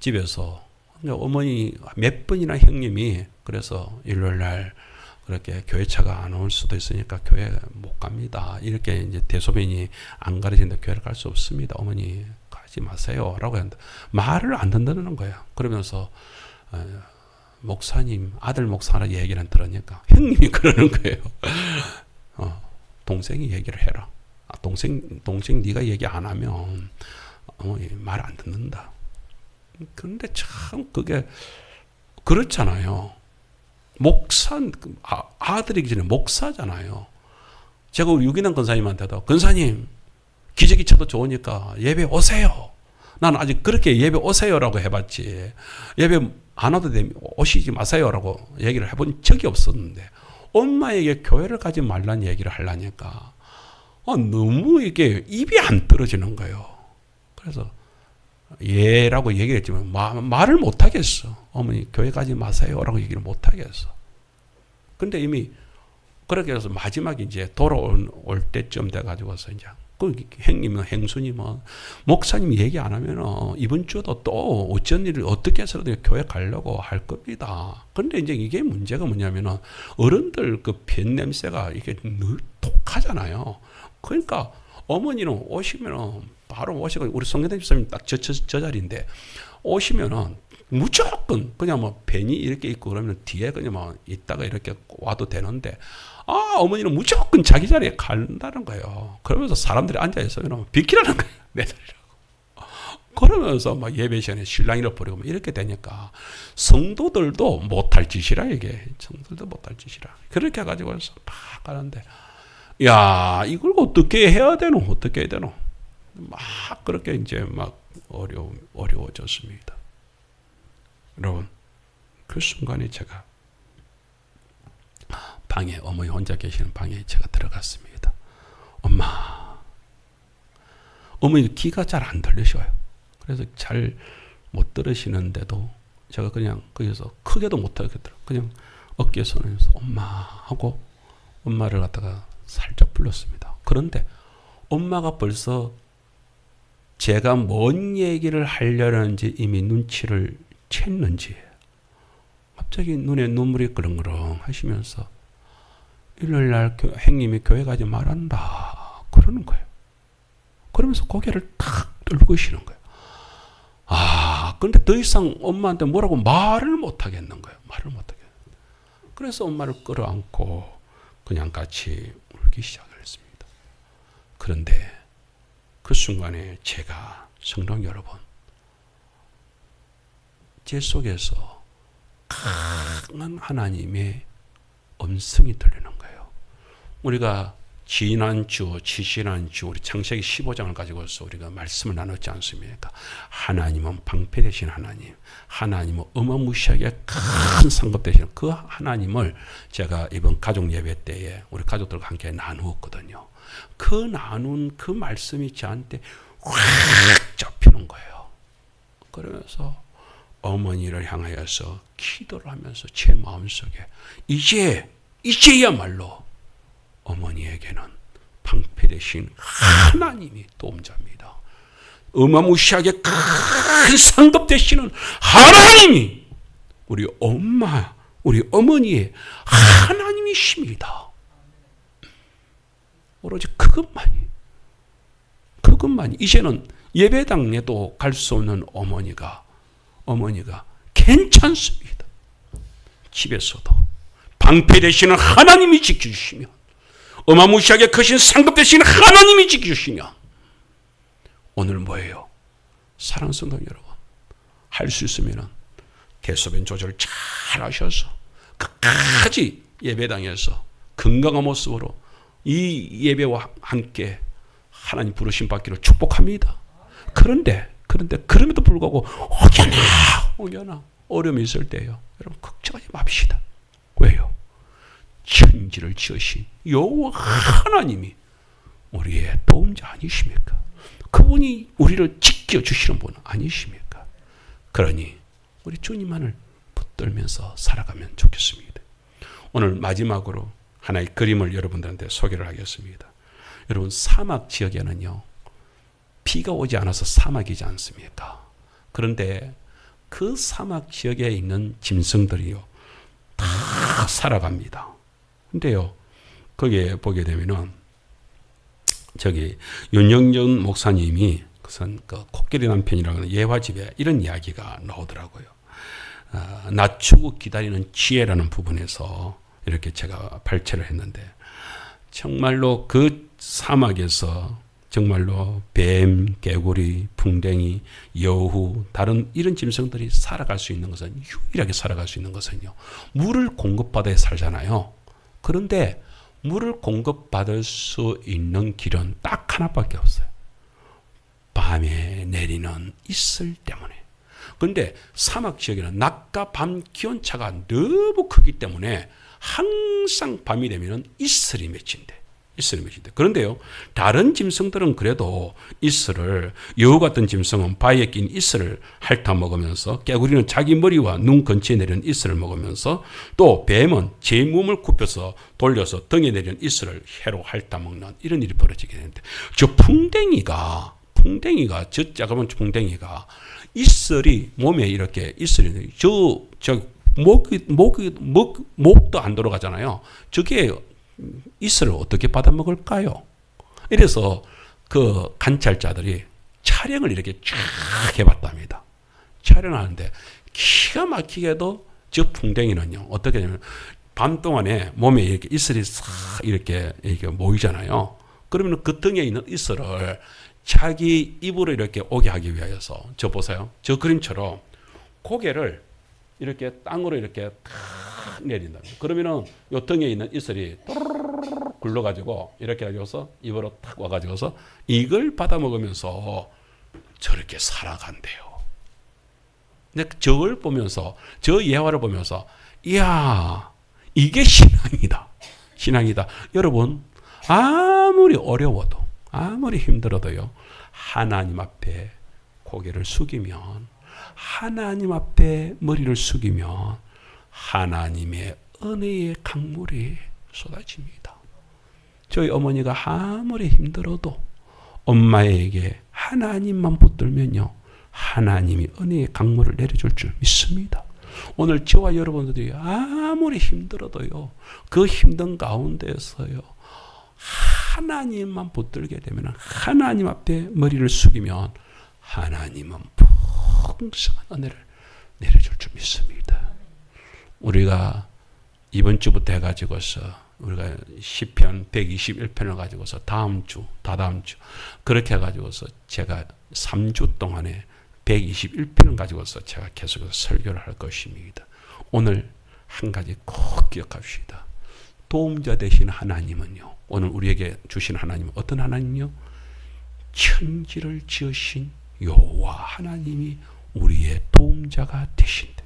집에서 어머니 몇 번이나 형님이 그래서 일요일 날 그렇게 교회차가 안 올 수도 있으니까 교회 못 갑니다. 이렇게 이제 대소변이 안 가려지는데 교회를 갈 수 없습니다. 어머니 가지 마세요. 라고 했는데 말을 안 듣는 거야. 그러면서 목사님, 아들 목사라 얘기를 들으니까 형님이 그러는 거예요. 동생이 얘기를 해라. 동생 네가 얘기 안 하면 어머니 말 안 듣는다. 그런데 참 그게 그렇잖아요. 목사, 아들이기 전에 목사잖아요. 제가 우리 유기남 권사님한테도 권사님 기저귀 쳐도 좋으니까 예배 오세요. 나는 아직 그렇게 예배 오세요라고 해봤지 예배 안 와도 됩니다. 오시지 마세요라고 얘기를 해본 적이 없었는데 엄마에게 교회를 가지 말라는 얘기를 하려니까 너무 이게 입이 안 떨어지는 거예요. 그래서 예라고 얘기를 했지만 말을 못 하겠어. 어머니 교회 가지 마세요라고 얘기를 못 하겠어. 근데 이미 그렇게 해서 마지막에 이제 돌아올 때쯤 돼가지고서 이제 그 형님은 행수님은 목사님이 얘기 안 하면은 이번 주도 또 어쩐 일을 어떻게 해서라도 교회 가려고 할 겁니다. 근데 이제 이게 문제가 뭐냐면은 어른들 그 변 냄새가 이게 늘 독하잖아요. 그러니까 어머니는 오시면은 바로 오시고 우리 성경대 집사님 딱 저 자리인데 오시면은 무조건 그냥 뭐 벤이 이렇게 있고 그러면 뒤에 그냥 뭐 있다가 이렇게 와도 되는데 어머니는 무조건 자기 자리에 간다는 거예요. 그러면서 사람들이 앉아 있으면 비키라는 거예요. 내 자리라고. 그러면서 막 예배 시간에 신랑이를 버리고 이렇게 되니까 성도들도 못할 짓이라 이게 성도들도 못할 짓이라 그렇게 해가지고 막 가는데 야 이걸 어떻게 해야 되노? 어떻게 해야 되노? 막 그렇게 이제 막 어려워졌습니다. 여러분 그 순간에 제가 방에 어머니 혼자 계시는 방에 제가 들어갔습니다. 어머니 귀가 잘 안 들리셔요. 그래서 잘 못 들으시는데도 제가 그냥 거기서 크게도 못 하겠더라고요. 그냥 어깨에 손을 해서 엄마 하고 엄마를 갖다가 살짝 불렀습니다. 그런데 엄마가 벌써 제가 뭔 얘기를 하려는지 이미 눈치를 챘는지 갑자기 눈에 눈물이 그렁그렁 하시면서 일요일날 형님이 교회 가지 말한다 그러는 거예요. 그러면서 고개를 탁 들고 계시는 거예요. 근데 더 이상 엄마한테 뭐라고 말을 못 하겠는 거예요. 말을 못 하겠는 거예요. 그래서 엄마를 끌어안고 그냥 같이 울기 시작을 했습니다. 그런데 그 순간에 제가 성도 여러분 제 속에서 강한 하나님의 음성이 들리는 거예요. 우리가 지난주 우리 창세기 15장을 가지고서 우리가 말씀을 나눴지 않습니까? 하나님은 방패 되신 하나님은 어마무시하게 큰 상급 되시는 그 하나님을 제가 이번 가족 예배 때에 우리 가족들과 함께 나누었거든요. 그 나눈 그 말씀이 저한테 확 잡히는 거예요. 그러면서 어머니를 향하여서 기도를 하면서 제 마음속에 이제야말로 어머니에게는 방패 되신 하나님이 도움자입니다. 어마무시하게 큰 상급 되시는 하나님이 우리 어머니의 하나님이십니다. 오로지 그것만이 이제는 예배당에도 갈 수 없는 어머니가 괜찮습니다. 집에서도 방패 되시는 하나님이 지켜주시면 어마무시하게 크신 상급 되시는 하나님이 지켜주시면 오늘 뭐예요? 사랑하는 성도 여러분 할 수 있으면 대소변 조절을 잘 하셔서 끝까지 예배당에서 건강한 모습으로 이 예배와 함께 하나님 부르심 받기를 축복합니다. 그런데 그럼에도 불구하고 혹여나 어려움이 있을 때요. 여러분 걱정하지 맙시다. 왜요? 천지를 지으신 여호와 하나님이 우리의 도움자 아니십니까? 그분이 우리를 지켜주시는 분 아니십니까? 그러니 우리 주님만을 붙들면서 살아가면 좋겠습니다. 오늘 마지막으로 하나의 그림을 여러분들한테 소개를 하겠습니다. 여러분 사막 지역에는요 비가 오지 않아서 사막이지 않습니까? 그런데 그 사막 지역에 있는 짐승들이요 다 살아갑니다. 근데요 거기에 보게 되면은 저기 윤영전 목사님이 그 코끼리 남편이라는 예화집에 이런 이야기가 나오더라고요. 낮추고 기다리는 지혜라는 부분에서 이렇게 제가 발췌를 했는데 정말로 그 사막에서 정말로 뱀, 개구리, 풍뎅이, 여우, 다른 이런 짐승들이 살아갈 수 있는 것은 유일하게 살아갈 수 있는 것은요. 물을 공급받아야 살잖아요. 그런데 물을 공급받을 수 있는 길은 딱 하나밖에 없어요. 밤에 내리는 이슬 때문에. 그런데 사막 지역에는 낮과 밤 기온차가 너무 크기 때문에 항상 밤이 되면 이슬이 맺힌대. 그런데요, 다른 짐승들은 그래도 이슬을, 여우 같은 짐승은 바위에 낀 이슬을 핥아 먹으면서, 개구리는 자기 머리와 눈 근처에 내리는 이슬을 먹으면서, 또 뱀은 제 몸을 굽혀서 돌려서 등에 내리는 이슬을 해로 핥아 먹는 이런 일이 벌어지게 되는데, 저 풍뎅이가 저 작은 풍뎅이가 이슬이 몸에 이렇게 이슬이 목도 안 들어가잖아요. 저게 이슬을 어떻게 받아 먹을까요? 이래서 그 관찰자들이 촬영을 이렇게 쫙 해봤답니다. 촬영하는데 기가 막히게도 저 풍뎅이는요 어떻게 되냐면 밤 동안에 몸에 이렇게 이슬이 싹 이렇게 모이잖아요. 그러면 그 등에 있는 이슬을 자기 입으로 이렇게 오게 하기 위하여서 저 보세요. 저 그림처럼 고개를 이렇게 땅으로 이렇게 탁 내린다. 그러면은 요 등에 있는 이슬이 굴러가지고 이렇게 가지고서 입으로 탁 와가지고서 이걸 받아 먹으면서 저렇게 살아간대요. 근데 저걸 보면서 저 예화를 보면서 이야 이게 신앙이다. 여러분 아무리 어려워도 아무리 힘들어도요 하나님 앞에 고개를 숙이면 하나님 앞에 머리를 숙이면 하나님의 은혜의 강물이 쏟아집니다. 저희 어머니가 아무리 힘들어도 엄마에게 하나님만 붙들면요 하나님이 은혜의 강물을 내려줄 줄 믿습니다. 오늘 저와 여러분들이 아무리 힘들어도요 그 힘든 가운데서요 하나님만 붙들게 되면 하나님 앞에 머리를 숙이면 하나님은 풍성한 은혜를 내려줄 줄 믿습니다. 우리가 이번 주부터 해가지고서 우리가 시편 121편을 가지고서 다다음 주 그렇게 해가지고서 제가 3주 동안에 121편을 가지고서 제가 계속해서 설교를 할 것입니다. 오늘 한 가지 꼭 기억합시다. 도움자 되신 하나님은요 오늘 우리에게 주신 하나님은 어떤 하나님이요? 천지를 지으신 여호와 하나님이 우리의 도움자가 되신대.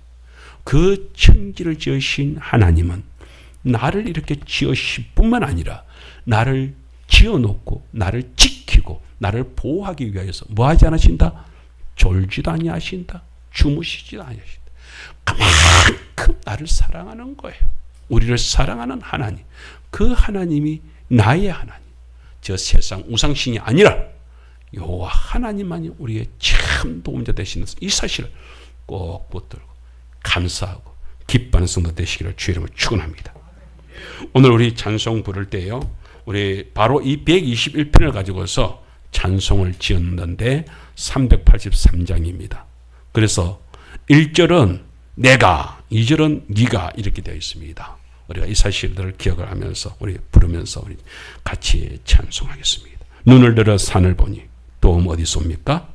그 천지를 지으신 하나님은 나를 이렇게 지으실 뿐만 아니라 나를 지어놓고 나를 지키고 나를 보호하기 위하여서 뭐하지 않으신다? 졸지도 아니하신다. 주무시지도 아니하신다. 그만큼 나를 사랑하는 거예요. 우리를 사랑하는 하나님. 그 하나님이 나의 하나님. 저 세상 우상신이 아니라 여호와 하나님만이 우리의 참 도움자 되시는 이 사실을 꼭 붙들고 감사하고 기뻐하는 성도 되시기를 주의 이름으로 축원합니다. 오늘 우리 찬송 부를 때요. 우리 바로 이 121편을 가지고서 찬송을 지었는데 383장입니다. 그래서 1절은 내가, 2절은 네가 이렇게 되어 있습니다. 우리가 이 사실들을 기억을 하면서 우리 부르면서 우리 같이 찬송하겠습니다. 눈을 들어 산을 보니 도움 어디서 옵니까?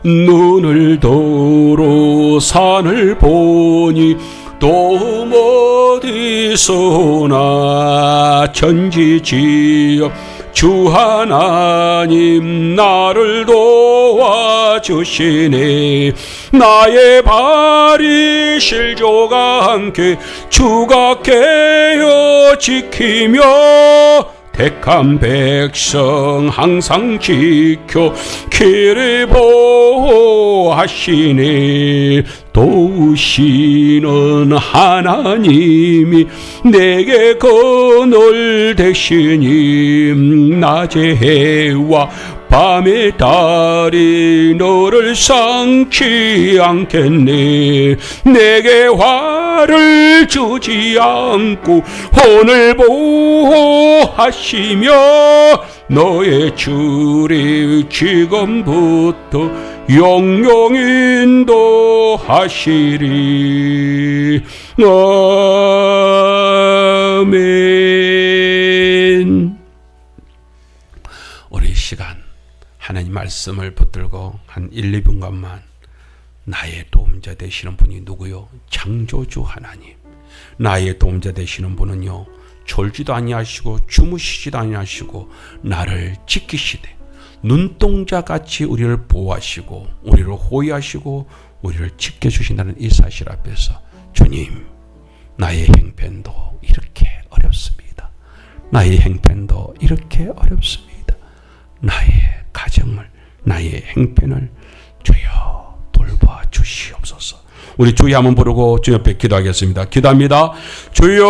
눈을 들어 산을 보니 도움 어디서 오나 천지지어 주 하나님 나를 도와주시네. 나의 발이 실족아 함께 주가 깨어 지키며 택한 백성 항상 지켜 길을 보호하시니 도우시는 하나님이 내게 그늘 되시니 낮에 해와 밤에 달이 너를 상치 않겠네. 내게 화를 주지 않고 오늘 보호하시며 너의 주리 지금부터 영영 인도하시리. 아멘. 우리 시간 하나님 말씀을 붙들고 한 1, 2분간만 나의 도움자 되시는 분이 누구요? 창조주 하나님. 나의 도움자 되시는 분은요, 졸지도 아니하시고 주무시지도 아니하시고 나를 지키시되 눈동자같이 우리를 보호하시고 우리를 호위하시고 우리를 지켜주신다는 이 사실 앞에서 주님, 나의 행편도 이렇게 어렵습니다. 나의 행편도 이렇게 어렵습니다. 나의 가정을, 나의 행편을 주여 돌봐 주시옵소서. 우리 주여 한번 부르고 주 옆에 기도하겠습니다. 기도합니다. 주여.